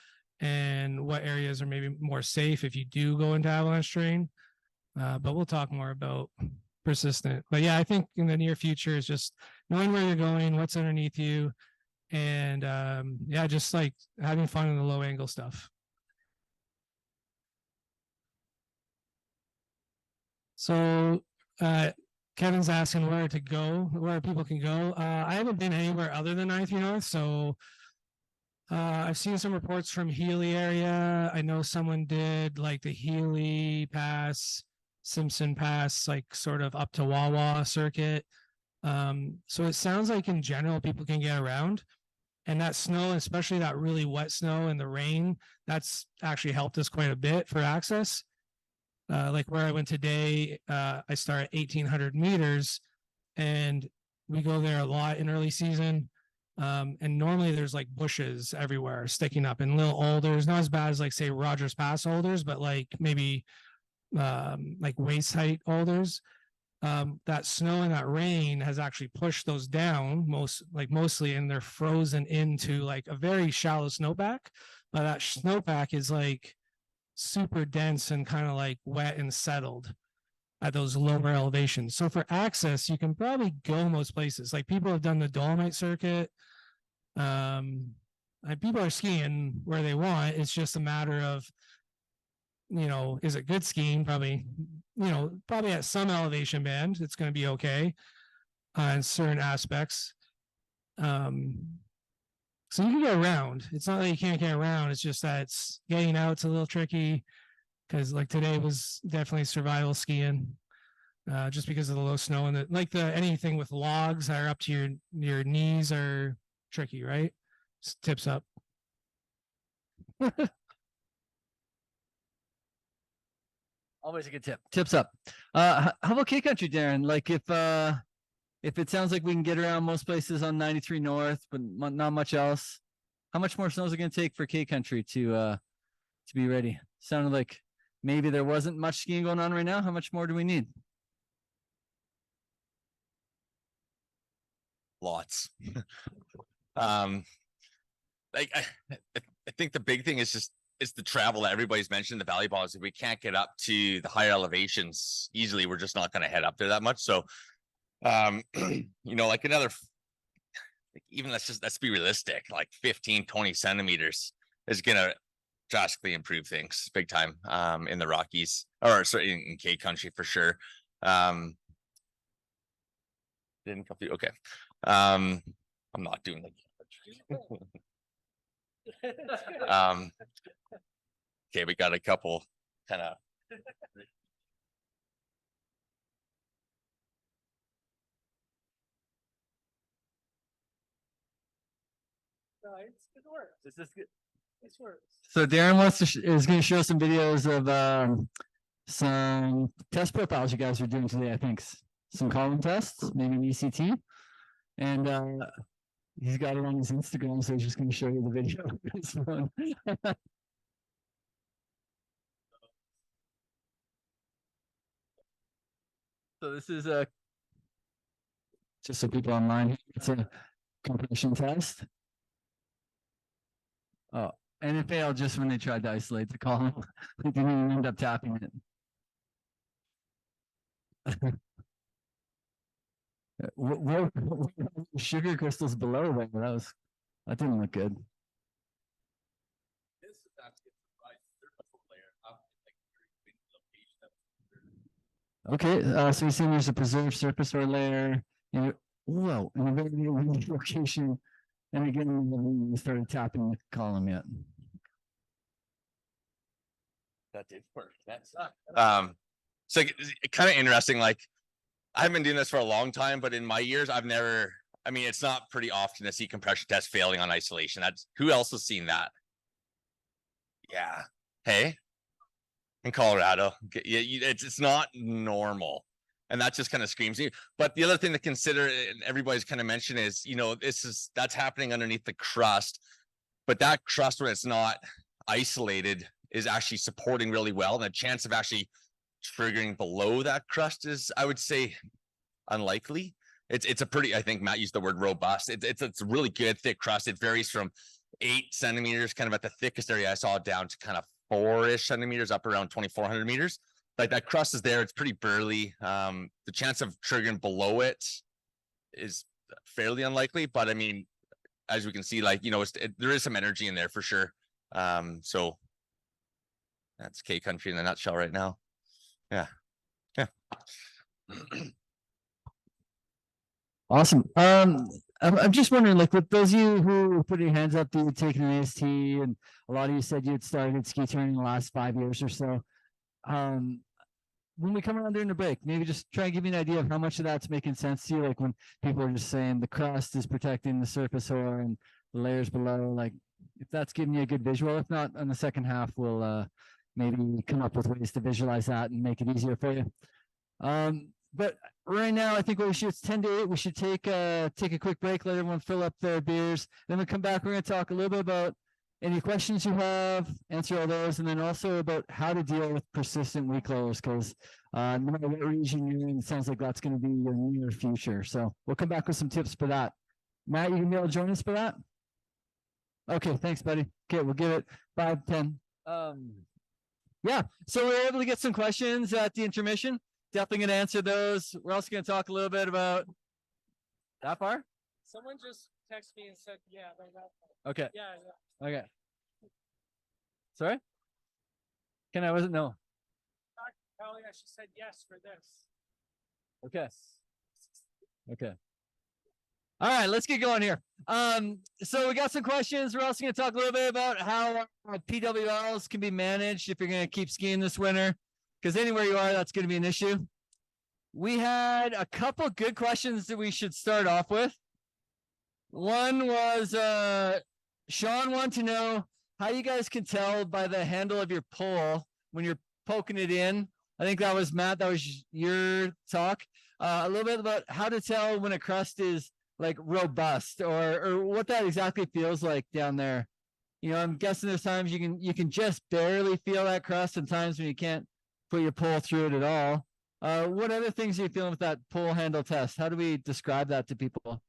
and what areas are maybe more safe if you do go into avalanche terrain. But we'll talk more about persistent. But yeah, I think in the near future is just knowing where you're going, what's underneath you, and yeah, just like having fun in the low angle stuff. So Kevin's asking where to go, where people can go. I haven't been anywhere other than 93 North, so I've seen some reports from Healy area. I know someone did like the Healy Pass, Simpson Pass, like sort of up to Wawa circuit. So it sounds like in general people can get around. And that snow, especially that really wet snow and the rain, that's actually helped us quite a bit for access. Like where I went today, I start at 1,800 meters and we go there a lot in early season. And normally there's like bushes everywhere sticking up and little alders, not as bad as like say Rogers Pass alders, but like maybe like waist height alders. That snow and that rain has actually pushed those down mostly, and they're frozen into like a very shallow snowpack. But that snowpack is like super dense and kind of like wet and settled at those lower elevations. So for access, you can probably go most places. Like people have done the Dolomite circuit. And people are skiing where they want. It's just a matter of, is it good skiing? Probably, probably at some elevation band, it's going to be okay in certain aspects. So you can get around. It's not that you can't get around. It's just that it's getting out. It's a little tricky because like today was definitely survival skiing, just because of the low snow and anything with logs that are up to your knees are tricky, right? Just tips up. Always a good tip. Tips up. How about K Country, Darren? Like if it sounds like we can get around most places on 93 North, but not much else, how much more snow is it going to take for K Country to be ready? Sounded like maybe there wasn't much skiing going on right now. How much more do we need? Lots. Like I think the big thing is the travel that everybody's mentioned. The valley bombs, if we can't get up to the higher elevations easily, we're just not going to head up there that much. So like another, even let's be realistic, like 15-20 centimeters is going to drastically improve things big time in the Rockies, or sorry, in K Country for sure. Didn't come through. Okay. I'm not doing okay, we got a couple kind of So Darren is going to show some videos of some test profiles you guys are doing today. I think some column tests, maybe an ECT, and he's got it on his Instagram, so he's just going to show you the video. It's fun. So this is just so people online. It's a compression test. Oh, and it failed just when they tried to isolate the column. They didn't even end up tapping it. What sugar crystals below there? That didn't look good. Okay, so you're saying there's a preserved surface or layer, whoa, in a very unique location. And again, we started tapping the column yet. that did work. That sucked. So kind of interesting. Like I haven't been doing this for a long time, but in my years, it's not pretty often to see compression tests failing on isolation. Who else has seen that? Yeah. Hey, in Colorado, it's not normal. And that just kind of screams you. But the other thing to consider, and everybody's kind of mentioned, is that's happening underneath the crust. But that crust, when it's not isolated, is actually supporting really well. And the chance of actually triggering below that crust is, I would say, unlikely. It's a pretty, I think Matt used the word robust. It's a really good thick crust. It varies from 8 centimeters, kind of at the thickest area I saw, down to kind of 4-ish centimeters, up around 2,400 meters. Like that crust is there. It's pretty burly. The chance of triggering below it is fairly unlikely, but I mean, as we can see, like, there is some energy in there for sure. So that's K Country in a nutshell right now. Yeah. Yeah. Awesome. I'm just wondering, like, with those of you who put your hands up, you taking an AST, and a lot of you said you had started ski touring in the last 5 years or so. When we come around during the break, maybe just try and give me an idea of how much of that's making sense to you. Like when people are just saying the crust is protecting the surface ore and the layers below, like if that's giving you a good visual. If not, on the second half, we'll maybe come up with ways to visualize that and make it easier for you. But right now, I think what we should, it's 10 to 8. We should take a quick break, let everyone fill up their beers. Then we come back, we're going to talk a little bit about any questions you have, answer all those, and then also about how to deal with persistent weak lows, because no matter what region you're in, it sounds like that's going to be your near future. So we'll come back with some tips for that. Matt, you can be able to join us for that? Okay, thanks, buddy. Okay, we'll give it 5, 10. Yeah, so we were able to get some questions at the intermission. Definitely going to answer those. We're also going to talk a little bit about that far. Someone just texted me and said, yeah, right now. Okay. Yeah. Okay. Sorry? Can I wasn't no. Talia, she said yes for this. Okay. Okay. All right, let's get going here. So we got some questions. We're also going to talk a little bit about how PWLs can be managed if you're going to keep skiing this winter, because anywhere you are, that's going to be an issue. We had a couple good questions that we should start off with. One was Sean wanted to know how you guys can tell by the handle of your pole when you're poking it in. I think that was Matt, that was your talk. A little bit about how to tell when a crust is like robust, or what that exactly feels like down there. You know, I'm guessing there's times you can just barely feel that crust, and times when you can't put your pole through it at all. What other things are you feeling with that pole handle test? How do we describe that to people?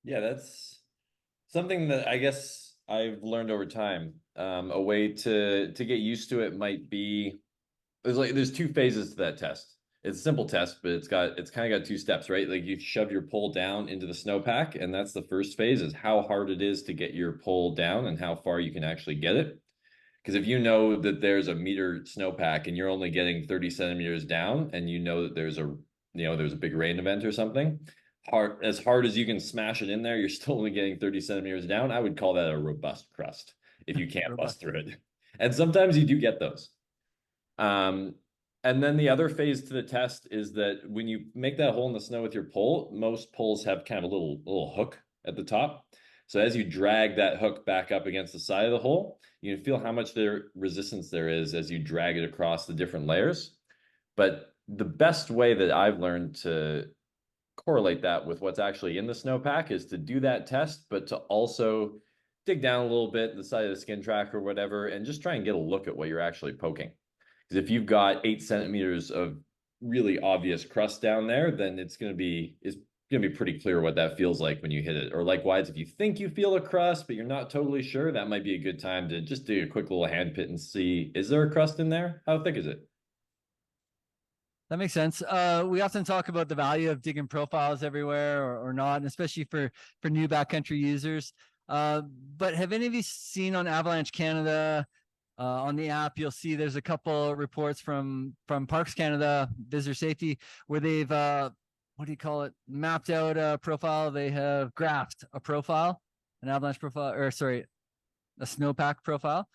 Yeah, that's something that I guess I've learned over time. A way to get used to it might be, there's 2 phases to that test. It's a simple test, but it's kind of got 2 steps, right? Like you shove your pole down into the snowpack, and that's the first phase, is how hard it is to get your pole down and how far you can actually get it. Because if you know that there's a meter snowpack and you're only getting 30 centimeters down, and you know that there's a big rain event or something, as hard as you can smash it in there, you're still only getting 30 centimeters down. I would call that a robust crust if you can't bust through it. And sometimes you do get those. And then the other phase to the test is that when you make that hole in the snow with your pole, most poles have kind of a little hook at the top. So as you drag that hook back up against the side of the hole, you can feel how much resistance there is as you drag it across the different layers. But the best way that I've learned to correlate that with what's actually in the snowpack is to do that test, but to also dig down a little bit the side of the skin track or whatever, and just try and get a look at what you're actually poking. Because if you've got 8 centimeters of really obvious crust down there, then it's going to be pretty clear what that feels like when you hit it. Or likewise, if you think you feel a crust, but you're not totally sure, that might be a good time to just do a quick little hand pit and see, is there a crust in there? How thick is it? That makes sense. We often talk about the value of digging profiles everywhere or not, and especially for new backcountry users. But have any of you seen on Avalanche Canada, on the app, you'll see there's a couple reports from Parks Canada, Visitor Safety, where they've, what do you call it, mapped out a profile. They have graphed a profile, an avalanche profile, or sorry, a snowpack profile.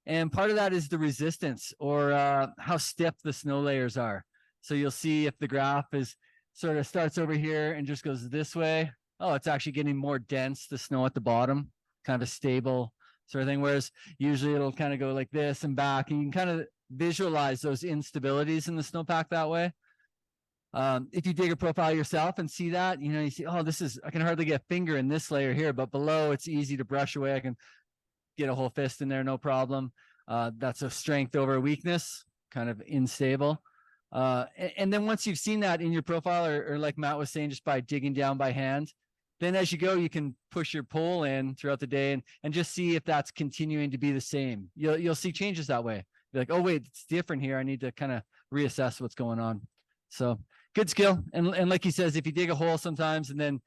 And part of that is the resistance, or how stiff the snow layers are. So you'll see if the graph is sort of starts over here and just goes this way. Oh, it's actually getting more dense, the snow at the bottom, kind of a stable sort of thing. Whereas usually it'll kind of go like this and back, and you can kind of visualize those instabilities in the snowpack that way. If you dig a profile yourself and see that, you know, you see, oh, I can hardly get a finger in this layer here, but below it's easy to brush away. I can get a whole fist in there, no problem. That's a strength over a weakness, kind of unstable. And then once you've seen that in your profile, or like Matt was saying, just by digging down by hand, then as you go, you can push your pole in throughout the day and just see if that's continuing to be the same. You'll see changes that way. Be like, oh wait, it's different here. I need to kind of reassess what's going on. So good skill. And like he says, if you dig a hole sometimes and then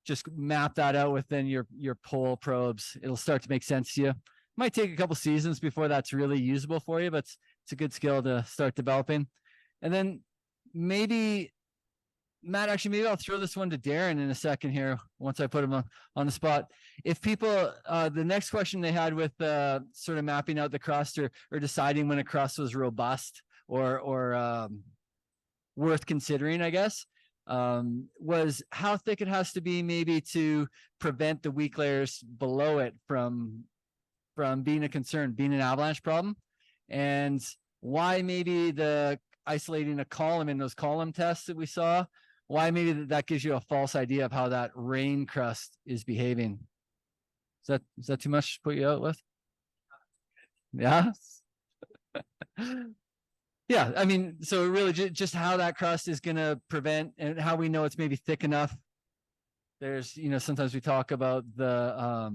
just map that out within your pole probes, it'll start to make sense to you. Might take a couple seasons before that's really usable for you, but it's a good skill to start developing. And then maybe Matt, actually, maybe I'll throw this one to Darren in a second here once I put him on the spot. If people, the next question they had with sort of mapping out the crust or deciding when a crust was robust or worth considering, I guess, was how thick it has to be maybe to prevent the weak layers below it from being a concern, being an avalanche problem, and why maybe the isolating a column in those column tests that we saw, why maybe that gives you a false idea of how that rain crust is behaving. Is that too much to put you out with? Yeah. Yeah, I mean, so really just how that crust is going to prevent and how we know it's maybe thick enough. There's, sometimes we talk about the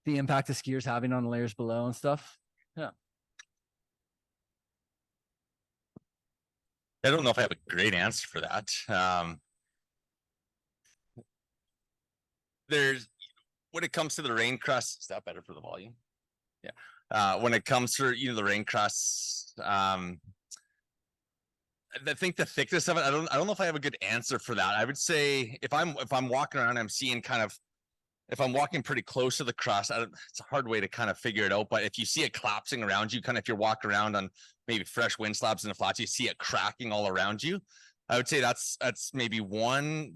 impact the skiers having on the layers below and stuff. Yeah. I don't know if I have a great answer for that. There's, when it comes to the rain crust, is that better for the volume? Yeah. When it comes to, the rain crusts, I think the thickness of it, I don't know if I have a good answer for that. I would say if I'm walking around, I'm seeing if I'm walking pretty close to the crust, it's a hard way to kind of figure it out. But if you see it collapsing around you, kind of if you're walking around on maybe fresh wind slabs in the flats, you see it cracking all around you. I would say that's maybe one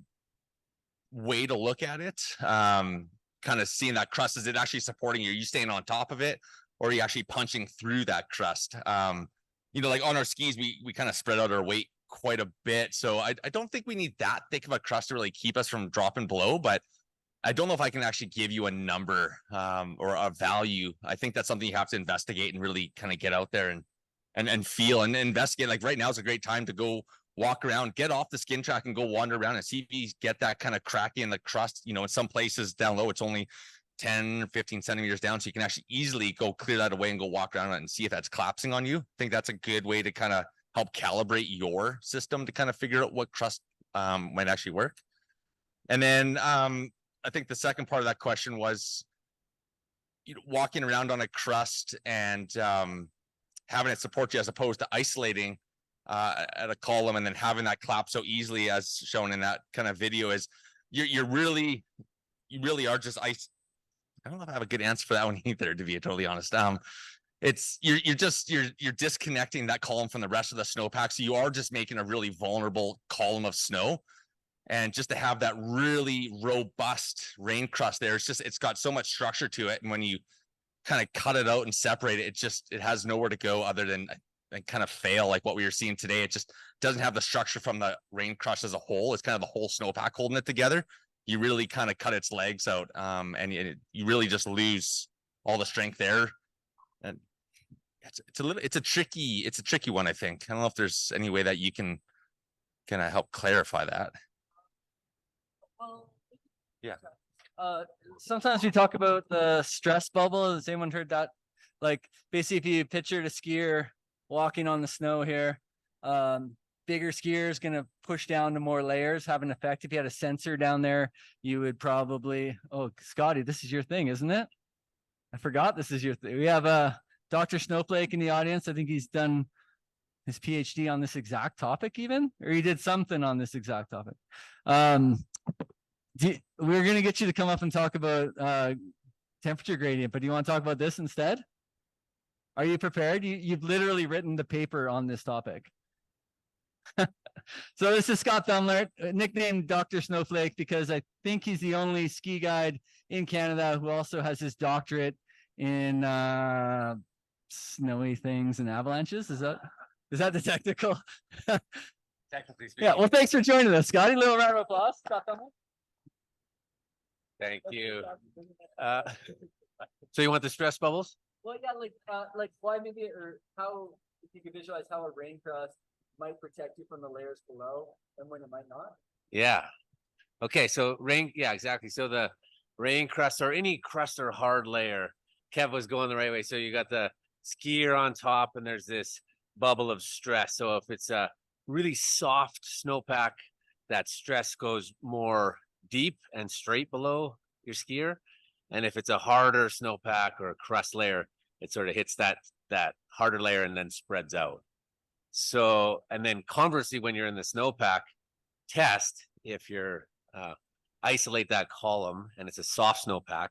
way to look at it. Kind of seeing that crust, is it actually supporting you? Are you staying on top of it, or are you actually punching through that crust? Like on our skis, we kind of spread out our weight quite a bit. So I don't think we need that thick of a crust to really keep us from dropping below, but I don't know if I can actually give you a number or a value. I think that's something you have to investigate and really kind of get out there and feel and investigate. Like right now is a great time to go walk around, get off the skin track and go wander around and see if you get that kind of cracking in the crust. In some places down low, it's only 10 or 15 centimeters down. So you can actually easily go clear that away and go walk around it and see if that's collapsing on you. I think that's a good way to kind of help calibrate your system to kind of figure out what crust might actually work. And then I think the second part of that question was walking around on a crust and having it support you as opposed to isolating at a column and then having that collapse so easily as shown in that kind of video. Is you really are just ice. I don't know if I have a good answer for that one either, to be totally honest. It's you're disconnecting that column from the rest of the snowpack, so you are just making a really vulnerable column of snow. And just to have that really robust rain crust there, it's got so much structure to it. And when you kind of cut it out and separate it, it has nowhere to go other than kind of fail, like what we were seeing today. It just doesn't have the structure from the rain crust as a whole. It's kind of the whole snowpack holding it together. You really kind of cut its legs out, and you really just lose all the strength there. And it's a tricky one, I think. I don't know if there's any way that you can kind of help clarify that. Well, yeah. Sometimes we talk about the stress bubble. Has anyone heard that? Like basically, if you pictured a skier walking on the snow here, bigger skier is going to push down to more layers, have an effect. If you had a sensor down there, you would probably, Scotty, this is your thing, isn't it? I forgot this is your thing. We have Dr. Snowflake in the audience. I think he's done his PhD on this exact topic even, or he did something on this exact topic. We're going to get you to come up and talk about temperature gradient, but do you want to talk about this instead? Are you prepared? You've literally written the paper on this topic. So this is Scott Thumler, nicknamed Dr. Snowflake because I think he's the only ski guide in Canada who also has his doctorate in snowy things and avalanches. Is that the technical? Technically speaking. Yeah, well, thanks for joining us, Scotty. A little round of applause. Scott Thumler. Thank you. So you want the stress bubbles? Well, yeah, like why maybe, or how, if you could visualize how a rain crust might protect you from the layers below and when it might not. Yeah. Okay. So rain. Yeah, exactly. So the rain crust or any crust or hard layer, Kev was going the right way. So you got the skier on top and there's this bubble of stress. So if it's a really soft snowpack, that stress goes more deep and straight below your skier. And if it's a harder snowpack or a crust layer, it sort of hits that harder layer and then spreads out. So, and then conversely, when you're in the snowpack test, if you're isolate that column and it's a soft snowpack,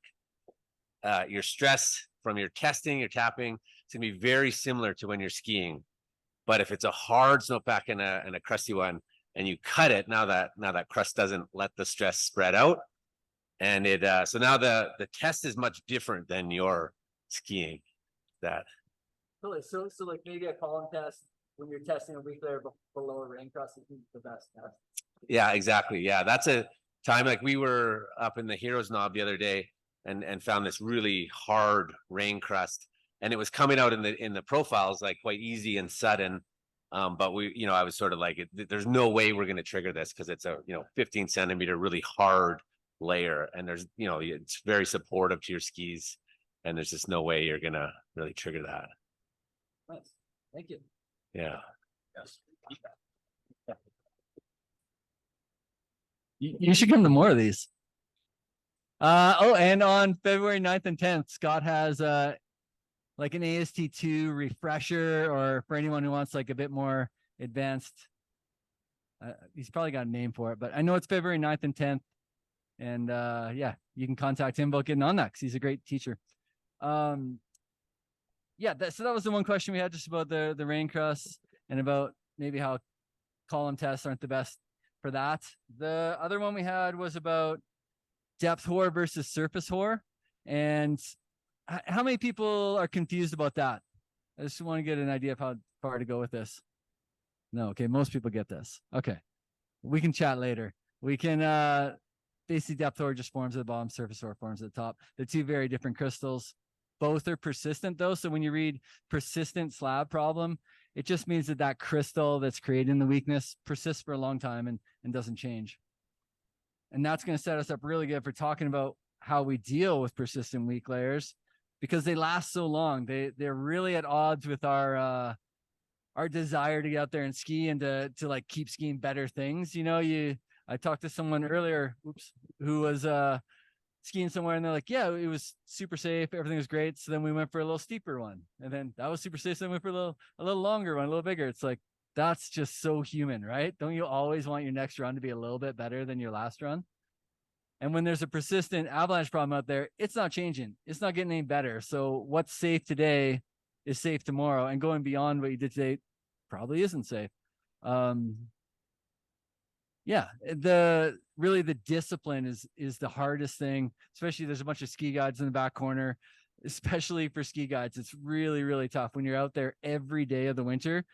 your stress from your testing, your tapping, it's gonna be very similar to when you're skiing. But if it's a hard snowpack and a crusty one, and you cut it, now that crust doesn't let the stress spread out, and it so now the test is much different than your skiing. That So like maybe a column test when you're testing a week layer below a rain crust is the best test. Yeah, exactly. Yeah, that's a time like we were up in the Heroes Knob the other day and found this really hard rain crust, and it was coming out in the profiles like quite easy and sudden. But we, you know, I was sort of like, there's no way we're going to trigger this because it's a 15 centimeter really hard layer, and there's it's very supportive to your skis, and there's just no way you're gonna really trigger that. Nice. Thank you. Yeah. Yes. You should come to more of these. And on February 9th and 10th, Scott has like an AST2 refresher, or for anyone who wants like a bit more advanced, he's probably got a name for it, but I know it's February 9th and 10th. And yeah, you can contact him about getting on that because he's a great teacher. Yeah, so that was the one question we had, just about the rain crust and about maybe how column tests aren't the best for that. The other one we had was about depth hoar versus surface hoar, and how many people are confused about that? I just want to get an idea of how far to go with this. No, okay, most people get this. Okay, we can chat later. We can basically depth hoar just forms at the bottom, surface hoar forms at the top. They're two very different crystals. Both are persistent though. So when you read persistent slab problem, it just means that crystal that's creating the weakness persists for a long time and doesn't change. And that's going to set us up really good for talking about how we deal with persistent weak layers, because they last so long. They're really at odds with our desire to get out there and ski and to like keep skiing better things. I talked to someone earlier, who was skiing somewhere, and they're like, yeah, it was super safe, everything was great. So then we went for a little steeper one, and then that was super safe. So then we went for a little longer one, a little bigger. It's like, that's just so human, right? Don't you always want your next run to be a little bit better than your last run? And when there's a persistent avalanche problem out there, it's not changing. It's not getting any better. So what's safe today is safe tomorrow, and going beyond what you did today probably isn't safe. Yeah, the discipline is the hardest thing, especially there's a bunch of ski guides in the back corner, especially for ski guides. It's really, really tough when you're out there every day of the winter,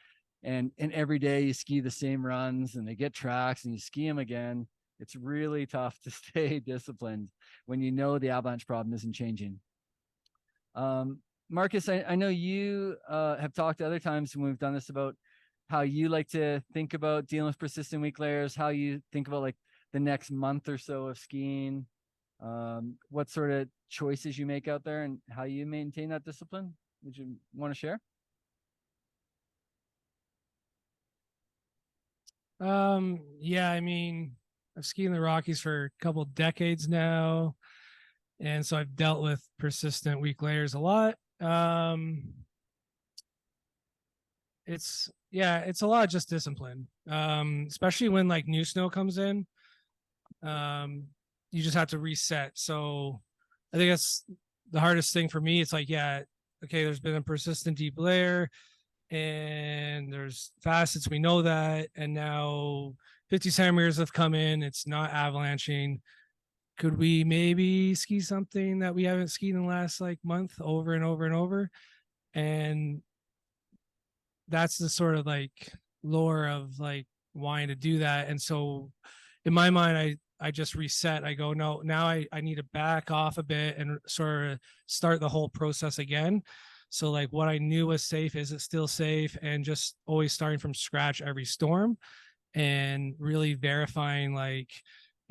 and every day you ski the same runs and they get tracks and you ski them again. It's really tough to stay disciplined when you know the avalanche problem isn't changing. Marcus, I know you have talked other times when we've done this about how you like to think about dealing with persistent weak layers, how you think about like the next month or so of skiing, what sort of choices you make out there and how you maintain that discipline. Would you want to share? Yeah, I mean, I've skied in the Rockies for a couple decades now, and so I've dealt with persistent weak layers a lot. It's a lot of just discipline, especially when like new snow comes in. You just have to reset. So I think that's the hardest thing for me. It's like, yeah, okay, there's been a persistent deep layer and there's facets, we know that, and now 50 centimeters have come in, it's not avalanching. Could we maybe ski something that we haven't skied in the last like month over and over and over? And that's the sort of like lore of like wanting to do that. And so in my mind, I just reset. I go, no, now I need to back off a bit and sort of start the whole process again. So like what I knew was safe, is it still safe? And just always starting from scratch every storm and really verifying like,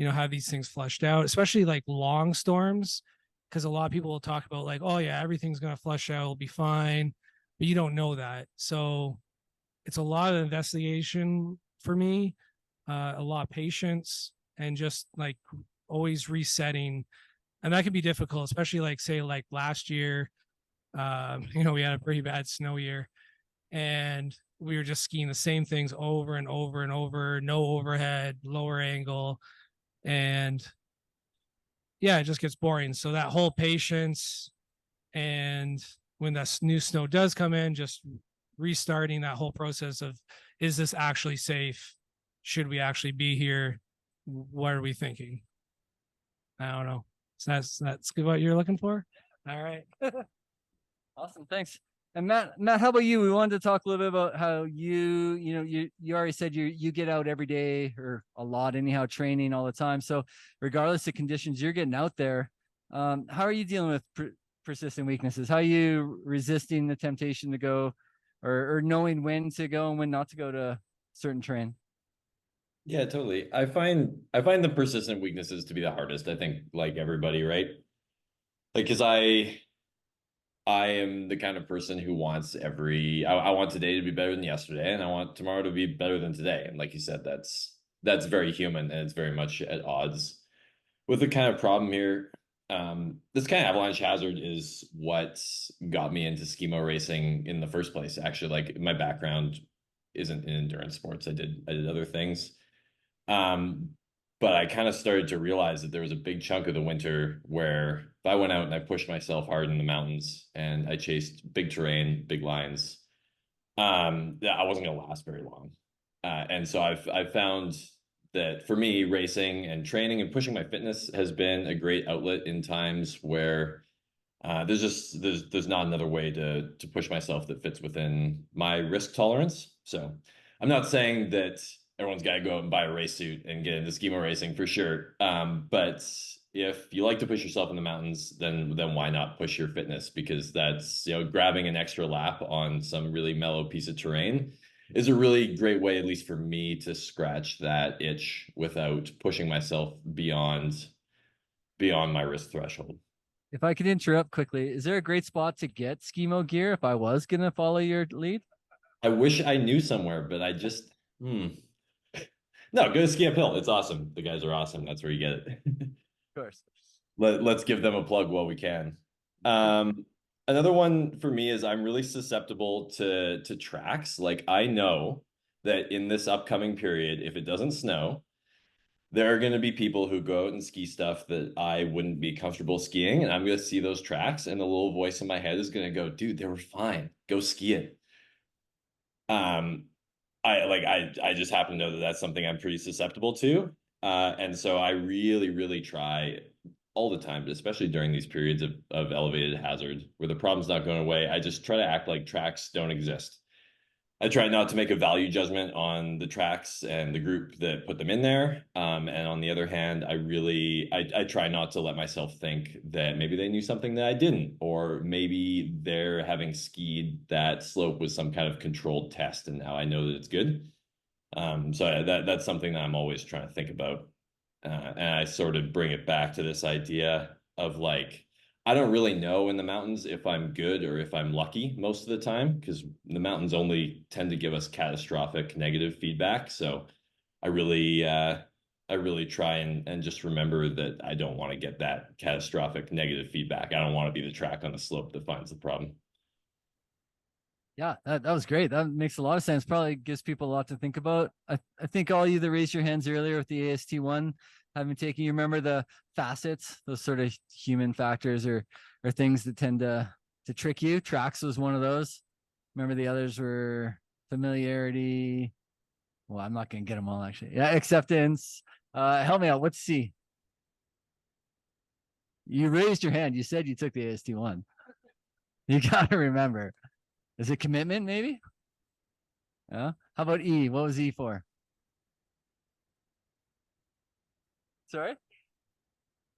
how these things flushed out, especially like long storms. Because a lot of people will talk about like, oh yeah, everything's going to flush out, it'll be fine. But you don't know that. So it's a lot of investigation for me, a lot of patience, and just like always resetting. And that can be difficult, especially like say like last year, we had a pretty bad snow year, and we were just skiing the same things over and over and over, no overhead, lower angle. And yeah, it just gets boring. So that whole patience, and when that new snow does come in, just restarting that whole process of, is this actually safe? Should we actually be here? What are we thinking? I don't know. So that's what you're looking for? All right. Awesome, thanks. And Matt, how about you? We wanted to talk a little bit about how you already said you get out every day or a lot anyhow, training all the time. So regardless of conditions, you're getting out there. How are you dealing with persistent weaknesses? How are you resisting the temptation to go, or knowing when to go and when not to go to certain terrain? Yeah, totally. I find the persistent weaknesses to be the hardest, I think, like everybody, right? Like, because I am the kind of person who wants I want today to be better than yesterday, and I want tomorrow to be better than today. And like you said, that's very human, and it's very much at odds with the kind of problem here. This kind of avalanche hazard is what got me into skimo racing in the first place. Actually, like, my background isn't in endurance sports. I did other things. But I kind of started to realize that there was a big chunk of the winter where if I went out and I pushed myself hard in the mountains and I chased big terrain, big lines, that I wasn't going to last very long. And so I've found that for me, racing and training and pushing my fitness has been a great outlet in times where there's not another way to push myself that fits within my risk tolerance. So I'm not saying that everyone's got to go out and buy a race suit and get into skimo racing for sure. But if you like to push yourself in the mountains, then why not push your fitness? Because that's, grabbing an extra lap on some really mellow piece of terrain is a really great way, at least for me, to scratch that itch without pushing myself beyond my risk threshold. If I could interrupt quickly, is there a great spot to get skimo gear if I was going to follow your lead? I wish I knew somewhere, but I just, No, go to Ski Uphill. It's awesome. The guys are awesome. That's where you get it. Of course. Let's give them a plug while we can. Another one for me is I'm really susceptible to tracks. Like, I know that in this upcoming period, if it doesn't snow, there are going to be people who go out and ski stuff that I wouldn't be comfortable skiing, and I'm going to see those tracks, and the little voice in my head is going to go, dude, they were fine. Go ski it. I just happen to know that that's something I'm pretty susceptible to. And so I really, really try all the time, but especially during these periods of elevated hazard where the problem's not going away, I just try to act like tracks don't exist. I try not to make a value judgment on the tracks and the group that put them in there. And on the other hand, I try not to let myself think that maybe they knew something that I didn't, or maybe they're having skied that slope with some kind of controlled test, and now I know that it's good. So that's something that I'm always trying to think about. And I sort of bring it back to this idea of, like, I don't really know in the mountains if I'm good or if I'm lucky most of the time, because the mountains only tend to give us catastrophic negative feedback. So I really try and just remember that I don't want to get that catastrophic negative feedback. I don't want to be the track on the slope that finds the problem. Yeah, that was great. That makes a lot of sense. Probably gives people a lot to think about. I think all you that raised your hands earlier with the AST1 having taken, you remember the facets, those sort of human factors or things that tend to trick you. Tracks was one of those. Remember the others were familiarity. Well, I'm not going to get them all actually. Yeah, acceptance. Help me out. What's C? You raised your hand. You said you took the AST1. You got to remember. Is it commitment, maybe? Yeah. How about E? What was E for? Sorry?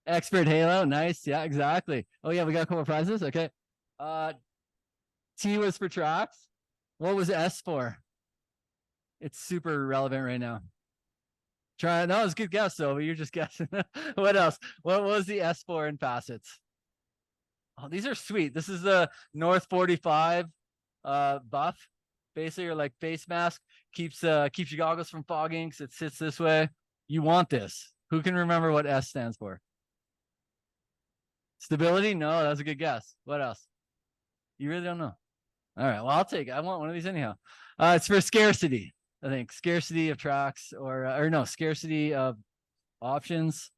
Expert Halo. Nice. Yeah, exactly. Oh, yeah, we got a couple of prizes. Okay. T was for tracks. What was S for? It's super relevant right now. No, it's a good guess, though, but you're just guessing. What else? What was the S for in facets? Oh, these are sweet. This is the North 45 buff, basically, or like face mask. Keeps your goggles from fogging because it sits this way. You want this. Who can remember what S stands for? Stability? No, that's a good guess. What else? You really don't know. All right. Well, I'll take it. I want one of these anyhow. It's for scarcity. I think scarcity of tracks or no, scarcity of options.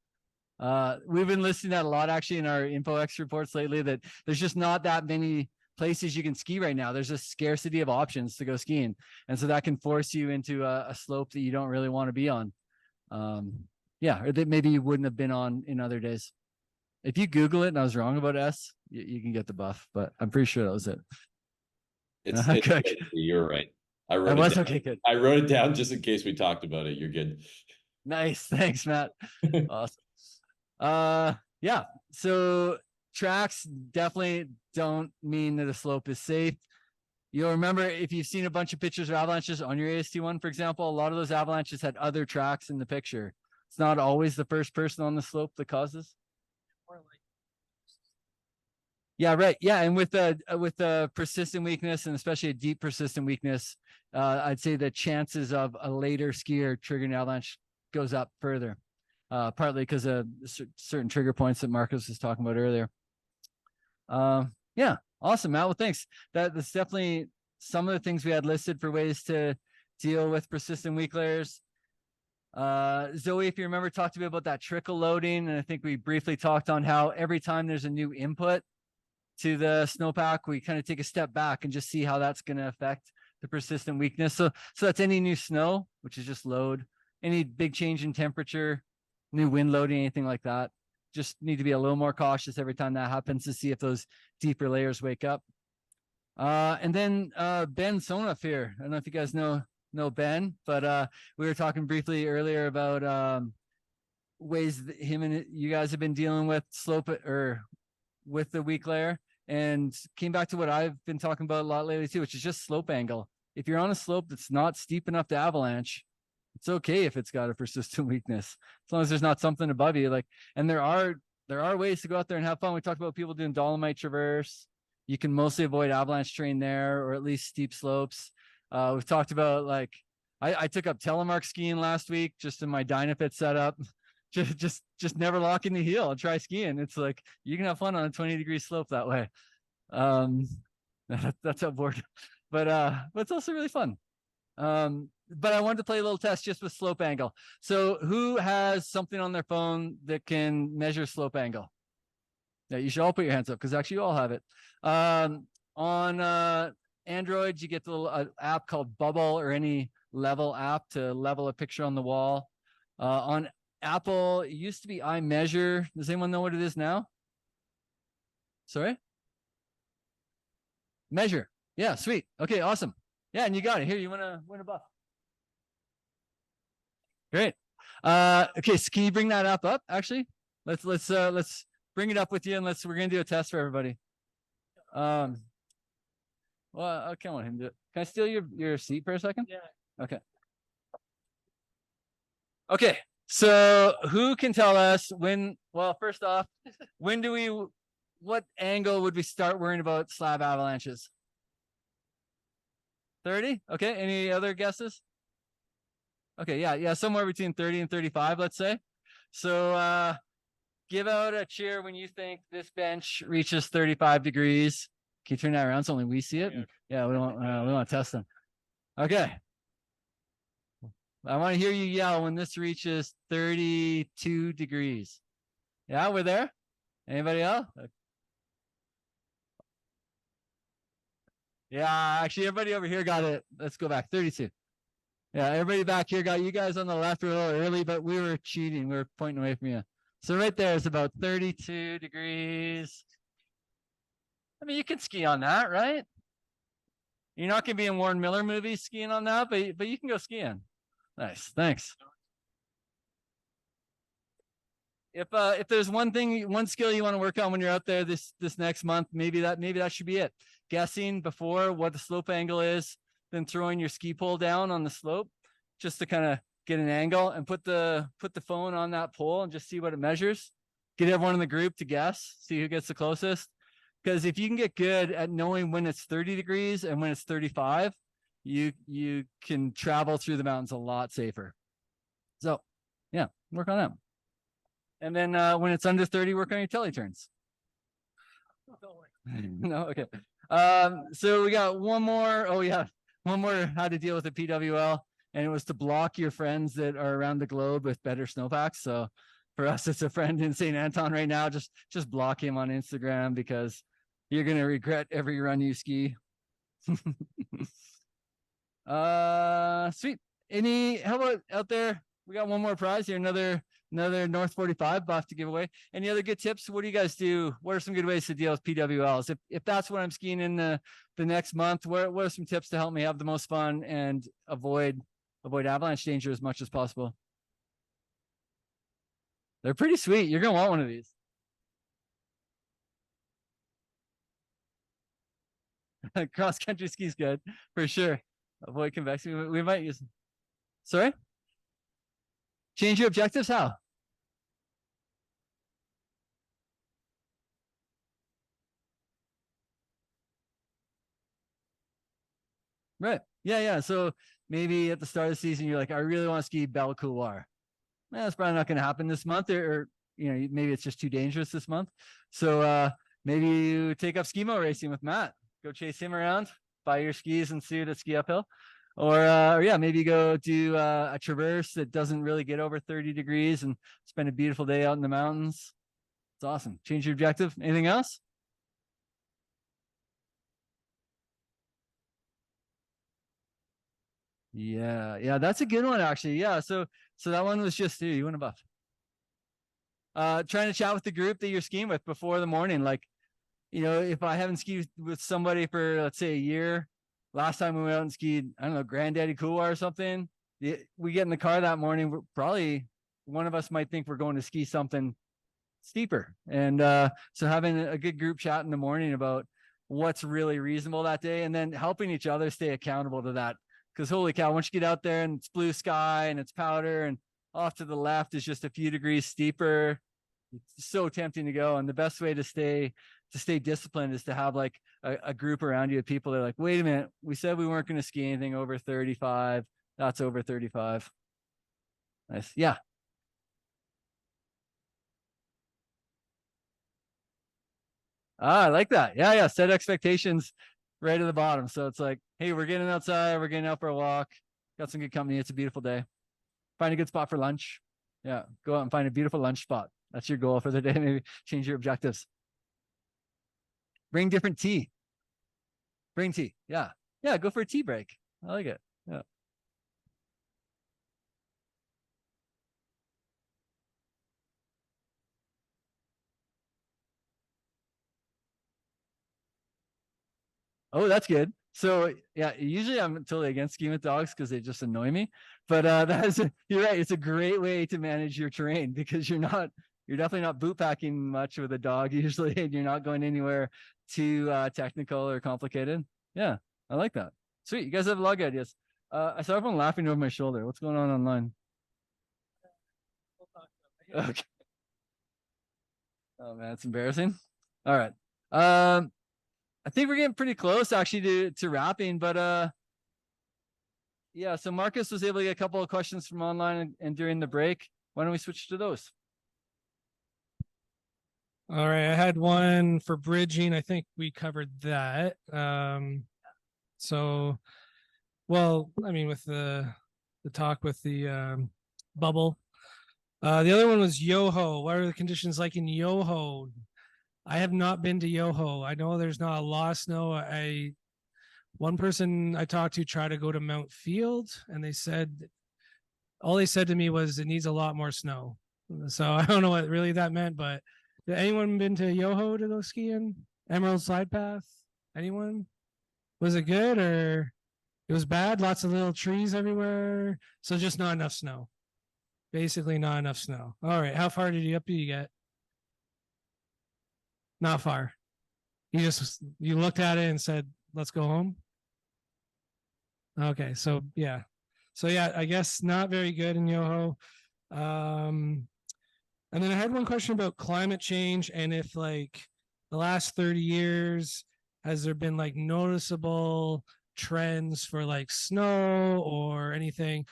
We've been listing that a lot actually in our InfoX reports lately, that there's just not that many places you can ski right now. There's a scarcity of options to go skiing. And so that can force you into a slope that you don't really want to be on. Yeah, or that maybe you wouldn't have been on in other days. If you Google it and I was wrong about S, you can get the buff, but I'm pretty sure that was it. It's Okay. you're right. I I wrote was it down. okay, good. I wrote it down just in case we talked about it. You're good. Nice. Thanks, Matt. Awesome. Yeah. So tracks definitely don't mean that a slope is safe. You'll remember if you've seen a bunch of pictures of avalanches on your AST1, for example, a lot of those avalanches had other tracks in the picture. It's not always the first person on the slope that causes. Yeah, right. Yeah, and with the persistent weakness, and especially a deep persistent weakness, I'd say the chances of a later skier triggering avalanche goes up further, partly because of certain trigger points that Marcus was talking about earlier. Yeah, awesome, Matt. Well, thanks. That's definitely some of the things we had listed for ways to deal with persistent weak layers. Zoe, if you remember, talked to me about that trickle loading, and I think we briefly talked on how every time there's a new input to the snowpack, we kind of take a step back and just see how that's going to affect the persistent weakness. So that's any new snow, which is just load, any big change in temperature, new wind loading, anything like that. Just need to be a little more cautious every time that happens to see if those deeper layers wake up. And then Ben Sonaf here. I don't know if you guys know Ben, but we were talking briefly earlier about ways that him and you guys have been dealing with slope or with the weak layer, and came back to what I've been talking about a lot lately too, which is just slope angle. If you're on a slope that's not steep enough to avalanche, it's okay if it's got a persistent weakness, as long as there's not something above you. Like, and there are ways to go out there and have fun. We talked about people doing Dolomite Traverse. You can mostly avoid avalanche terrain there, or at least steep slopes. We've talked about, like, I took up telemark skiing last week just in my Dynafit setup. Just never lock in the heel and try skiing. It's like you can have fun on a 20-degree slope that way. That's outboard, but it's also really fun. But I wanted to play a little test just with slope angle. So who has something on their phone that can measure slope angle? Yeah, you should all put your hands up, because actually you all have it. On Android, you get the little app called Bubble, or any level app to level a picture on the wall. On Apple, it used to be iMeasure. Does anyone know what it is now? Sorry? Measure. Yeah, sweet. Okay, awesome. Yeah, and you got it. Here, you want to win a buff? Great. Okay, so can you bring that up? Actually, let's bring it up with you, and we're gonna do a test for everybody. Well, okay, I want him to do it. Can I steal your seat for a second? Yeah. Okay. Okay. So who can tell us when, well, first off, what angle would we start worrying about slab avalanches? 30? Okay, any other guesses? Okay, yeah, somewhere between 30 and 35, let's say. So give out a cheer when you think this bench reaches 35 degrees. Can you turn that around so only we see it? Yeah, we want to test them. Okay. I want to hear you yell when this reaches 32 degrees. Yeah, we're there. Anybody else? Yeah, actually, everybody over here got it. Let's go back. 32. Yeah, everybody back here got, you guys on the left were a little early, but we were cheating. We were pointing away from you. So right there is about 32 degrees. I mean, you can ski on that, right? You're not going to be in Warren Miller movies skiing on that, but you can go skiing. Nice, thanks. If there's one skill you want to work on when you're out there this next month, maybe that should be it. Guessing before what the slope angle is, then throwing your ski pole down on the slope just to kind of get an angle, and put the phone on that pole and just see what it measures. Get everyone in the group to guess, see who gets the closest. Because if you can get good at knowing when it's 30 degrees and when it's 35, you can travel through the mountains a lot safer. So yeah, work on that. And then when it's under 30, work on your telly turns. No, okay. So we got one more. Oh yeah, one more. How to deal with a PWL, and it was to block your friends that are around the globe with better snowpacks. So for us, it's a friend in St. Anton right now. Just block him on Instagram because you're gonna regret every run you ski. Sweet. How about out there? We got one more prize here. Another North 45 buff to give away. Any other good tips? What do you guys do? What are some good ways to deal with PWLs? If that's what I'm skiing in the next month, what are some tips to help me have the most fun and avoid avalanche danger as much as possible? They're pretty sweet. You're gonna want one of these. Cross country ski's good for sure. Avoid convexity. We might use. Sorry? Change your objectives? How? Right. Yeah. So maybe at the start of the season, you're like, I really want to ski Belle Couloir. That's probably not going to happen this month, or maybe it's just too dangerous this month. So maybe you take up skimo racing with Matt. Go chase him around, buy your skis and suit at ski uphill. Or yeah, maybe go do a traverse that doesn't really get over 30 degrees and spend a beautiful day out in the mountains. It's awesome. Change your objective. Anything else? Yeah, that's a good one actually. Yeah, so that one was just you win a buff. Trying to chat with the group that you're skiing with before the morning. Like, if I haven't skied with somebody for let's say a year, last time we went out and skied, I don't know, Granddaddy Couloir or something. We get in the car that morning. We're probably one of us might think we're going to ski something steeper, and so having a good group chat in the morning about what's really reasonable that day, and then helping each other stay accountable to that. Because holy cow, once you get out there and it's blue sky and it's powder and off to the left is just a few degrees steeper, it's so tempting to go. And the best way to stay disciplined is to have like a group around you of people that are like, wait a minute, we said we weren't going to ski anything over 35. That's over 35. Nice. Yeah. I like that. Yeah. Set expectations right at the bottom. So it's like, hey, we're getting outside, we're getting out for a walk, got some good company. It's a beautiful day. Find a good spot for lunch. Yeah. Go out and find a beautiful lunch spot. That's your goal for the day. Maybe change your objectives. Bring different tea. Bring tea. Yeah. Go for a tea break. I like it. Yeah. Oh, that's good. So yeah, usually I'm totally against skiing with dogs because they just annoy me. But you're right. It's a great way to manage your terrain because you're definitely not boot packing much with a dog usually, and you're not going anywhere too technical or complicated. Yeah, I like that. Sweet. You guys have a lot of ideas. I saw everyone laughing over my shoulder. What's going on online? Okay. Oh man, it's embarrassing. All right. I think we're getting pretty close actually to wrapping, but yeah, so Marcus was able to get a couple of questions from online and during the break. Why don't we switch to those? All right, I had one for bridging. I think we covered that. So, well, I mean, with the talk with the bubble. The other one was Yoho. What are the conditions like in Yoho? I have not been to Yoho. I know there's not a lot of snow. One person I talked to tried to go to Mount Field, and all they said to me was it needs a lot more snow. So I don't know what really that meant, but did anyone been to Yoho to go skiing? Emerald Slide Path? Anyone? Was it good or it was bad? Lots of little trees everywhere. So just not enough snow. Basically not enough snow. All right. How far did you get? Not far. You looked at it and said, let's go home. Okay. So yeah, I guess not very good in Yoho. And then I had one question about climate change and if like the last 30 years, has there been like noticeable trends for like snow or anything?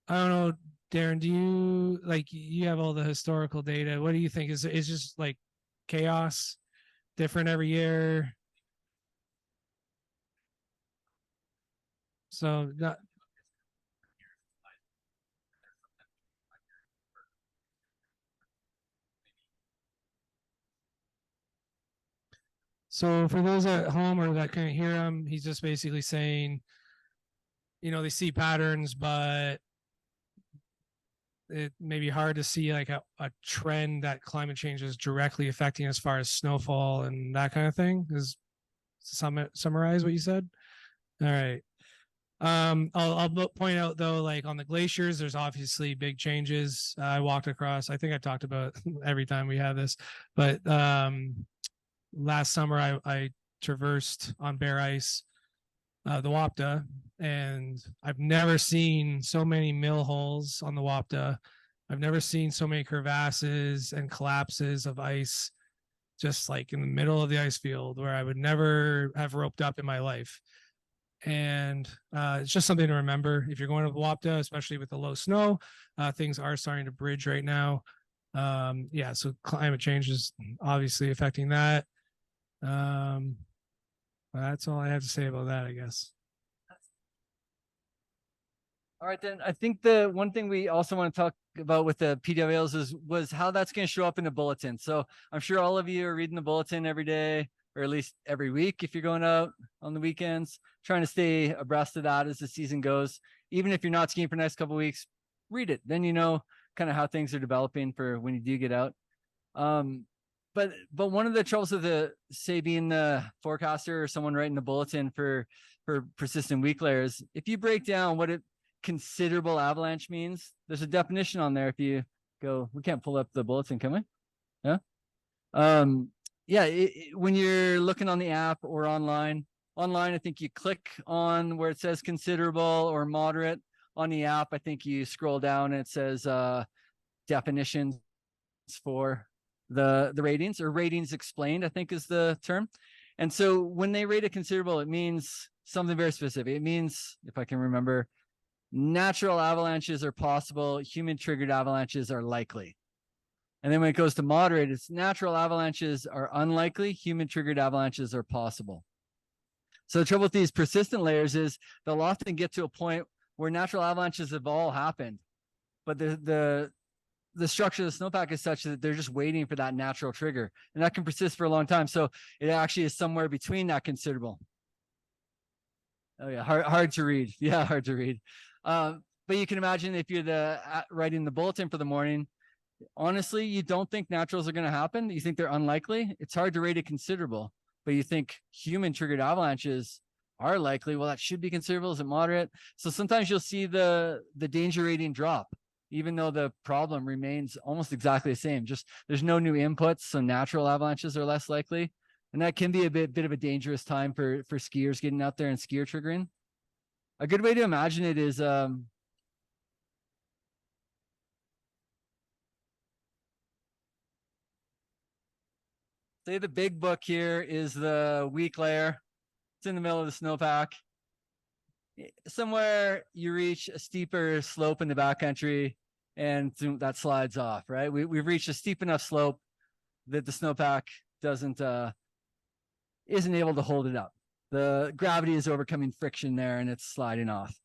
I don't know, Darren, you have all the historical data. What do you think? Is just like chaos different every year? So not, so for those at home or that couldn't hear him, he's just basically saying, you know, they see patterns, but it may be hard to see like a trend that climate change is directly affecting as far as snowfall and that kind of thing. Is summarize what you said? All right. I'll point out though, like on the glaciers, there's obviously big changes. I walked across, I think I talked about every time we have this, but last summer I traversed on bare ice the Wapta, and I've never seen so many mill holes on the Wapta. I've never seen so many crevasses and collapses of ice just like in the middle of the ice field where I would never have roped up in my life. And it's just something to remember if you're going to the Wapta, especially with the low snow. Things are starting to bridge right now. Yeah, so climate change is obviously affecting that. That's all I have to say about that, I guess. All right, then I think the one thing we also want to talk about with the PWLs was how that's going to show up in the bulletin. So I'm sure all of you are reading the bulletin every day, or at least every week if you're going out on the weekends, trying to stay abreast of that as the season goes. Even if you're not skiing for the next couple of weeks, read it. Then you know kind of how things are developing for when you do get out. But one of the troubles with say being the forecaster or someone writing the bulletin for persistent weak layers, if you break down what considerable avalanche means, there's a definition on there. If you go, we can't pull up the bulletin, can we? Yeah. Yeah. When you're looking on the app or online, I think you click on where it says considerable or moderate. On the app, I think you scroll down and it says definitions for the ratings, or ratings explained, I think is the term. And so when they rate a considerable, it means something very specific. It means, if I can remember, natural avalanches are possible, human triggered avalanches are likely. And then when it goes to moderate, it's natural avalanches are unlikely, human triggered avalanches are possible. So the trouble with these persistent layers is they'll often get to a point where natural avalanches have all happened, but the structure of the snowpack is such that they're just waiting for that natural trigger, and that can persist for a long time. So it actually is somewhere between that considerable. Oh yeah, hard to read. Yeah, hard to read. But you can imagine if you're writing the bulletin for the morning, honestly, you don't think naturals are going to happen. You think they're unlikely. It's hard to rate it considerable, but you think human triggered avalanches are likely. Well, that should be considerable. Is it moderate? So sometimes you'll see the danger rating drop, even though the problem remains almost exactly the same. Just there's no new inputs, so natural avalanches are less likely. And that can be a bit of a dangerous time for skiers getting out there and skier triggering. A good way to imagine it is say the big book here is the weak layer. It's in the middle of the snowpack. Somewhere you reach a steeper slope in the backcountry and that slides off, right? We've reached a steep enough slope that the snowpack isn't able to hold it up. The gravity is overcoming friction there and it's sliding off.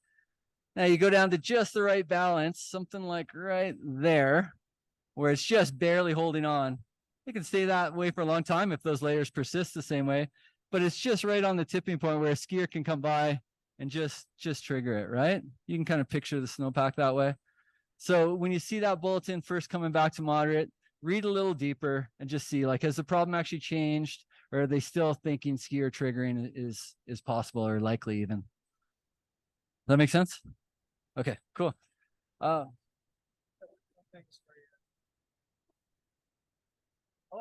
Now you go down to just the right balance, something like right there, where it's just barely holding on. It can stay that way for a long time if those layers persist the same way, but it's just right on the tipping point where a skier can come by and just trigger it, right? You can kind of picture the snowpack that way. So when you see that bulletin first coming back to moderate, read a little deeper and just see, like, has the problem actually changed, or are they still thinking skier triggering is possible or likely even? Does that make sense? Okay, cool. Oh,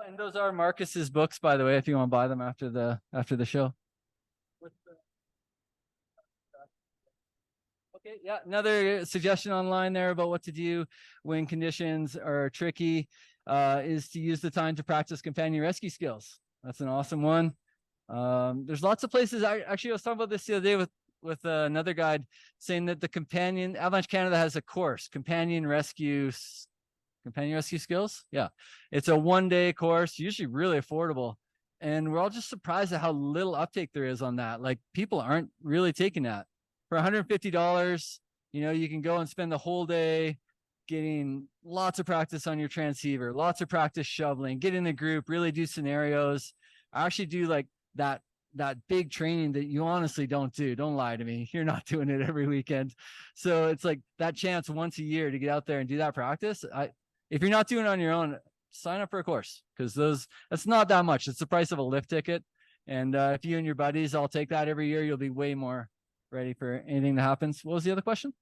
and those are Marcus's books, by the way, if you want to buy them after the show. Okay, yeah, another suggestion online there about what to do when conditions are tricky is to use the time to practice companion rescue skills. That's an awesome one. There's lots of places. I was talking about this the other day with another guide, saying that the Avalanche Canada has a course, companion rescue skills. Yeah, it's a 1-day course, usually really affordable, and we're all just surprised at how little uptake there is on that. Like, people aren't really taking that. for $150, you know, you can go and spend the whole day getting lots of practice on your transceiver, lots of practice shoveling, get in a group, really do scenarios. I actually do like that big training that you honestly don't do. Don't lie to me. You're not doing it every weekend. So it's like that chance once a year to get out there and do that practice. If you're not doing it on your own, sign up for a course, because that's not that much. It's the price of a lift ticket. And if you and your buddies all take that every year, you'll be way more ready for anything that happens. What was the other question?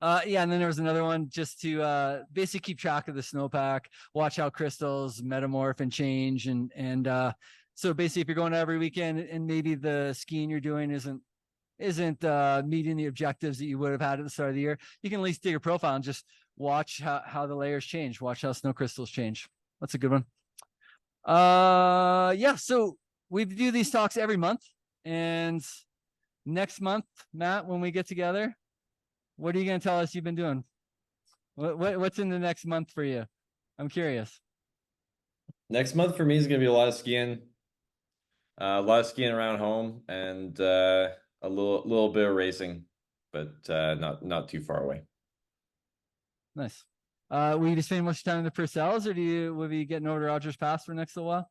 Yeah, and then there was another one just to basically keep track of the snowpack, watch how crystals metamorph and change, and so basically if you're going every weekend and maybe the skiing you're doing isn't meeting the objectives that you would have had at the start of the year, you can at least dig a profile and just watch how the layers change, watch how snow crystals change. That's a good one. Yeah, so we do these talks every month, and next month, Matt, when we get together, what are you going to tell us you've been doing? What's in the next month for you? I'm curious. Next month for me is going to be a lot of skiing around home, and a little bit of racing, but not too far away. Nice. Will you be spending much time in the Purcells, or will you be getting over to Rogers Pass for next little while?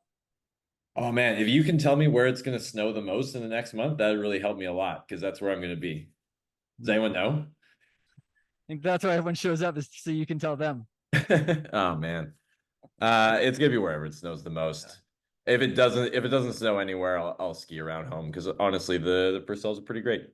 Oh man, if you can tell me where it's going to snow the most in the next month, that would really help me a lot, because that's where I'm going to be. Does anyone know? I think that's why everyone shows up, is so you can tell them. Oh man. It's gonna be wherever it snows the most. If it doesn't snow anywhere, I'll ski around home, because honestly the Purcells are pretty great.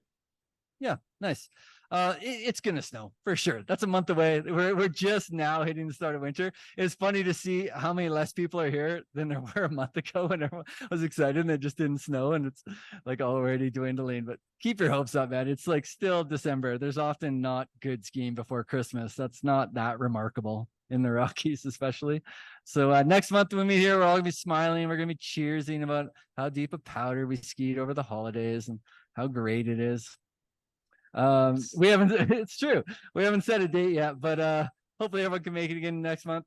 Yeah, nice. It's gonna snow for sure. That's a month away. We're just now hitting the start of winter. It's funny to see how many less people are here than there were a month ago when everyone was excited and it just didn't snow, and it's like already dwindling. But keep your hopes up, man. It's like still December. There's often not good skiing before Christmas. That's not that remarkable in the Rockies, especially. So next month when we here, we're all gonna be smiling. We're gonna be cheersing about how deep a powder we skied over the holidays and how great it is. We haven't, it's true, we haven't set a date yet, but hopefully everyone can make it again next month.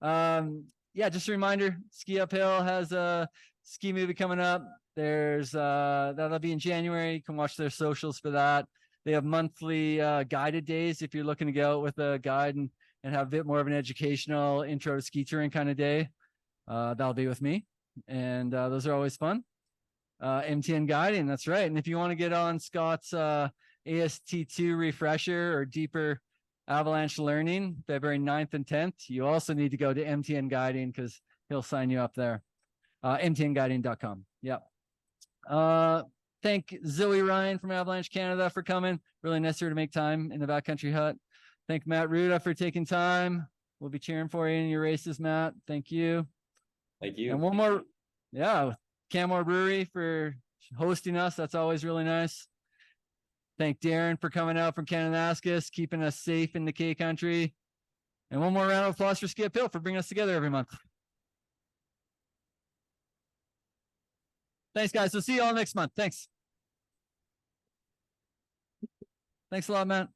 Yeah, just a reminder, Ski Uphill has a ski movie coming up. There's that'll be in January. You can watch their socials for that. They have monthly guided days if you're looking to go out with a guide and have a bit more of an educational intro to ski touring kind of day. That'll be with me, and those are always fun. MTN guiding, that's right. And if you want to get on Scott's AST2 refresher or deeper avalanche learning, February 9th and 10th, you also need to go to MTN guiding, because he'll sign you up there. mtnguiding.com. Yeah. Thank Zoe Ryan from Avalanche Canada for coming. Really necessary to make time in the Backcountry Hut. Thank Matt Ruda for taking time. We'll be cheering for you in your races, Matt. Thank you. Thank you. And one more, yeah, Canmore Brewery for hosting us. That's always really nice. Thank Darren for coming out from Kananaskis, keeping us safe in the K country. And one more round of applause for Ski Uphill for bringing us together every month. Thanks, guys. We'll see you all next month. Thanks. Thanks a lot, Matt.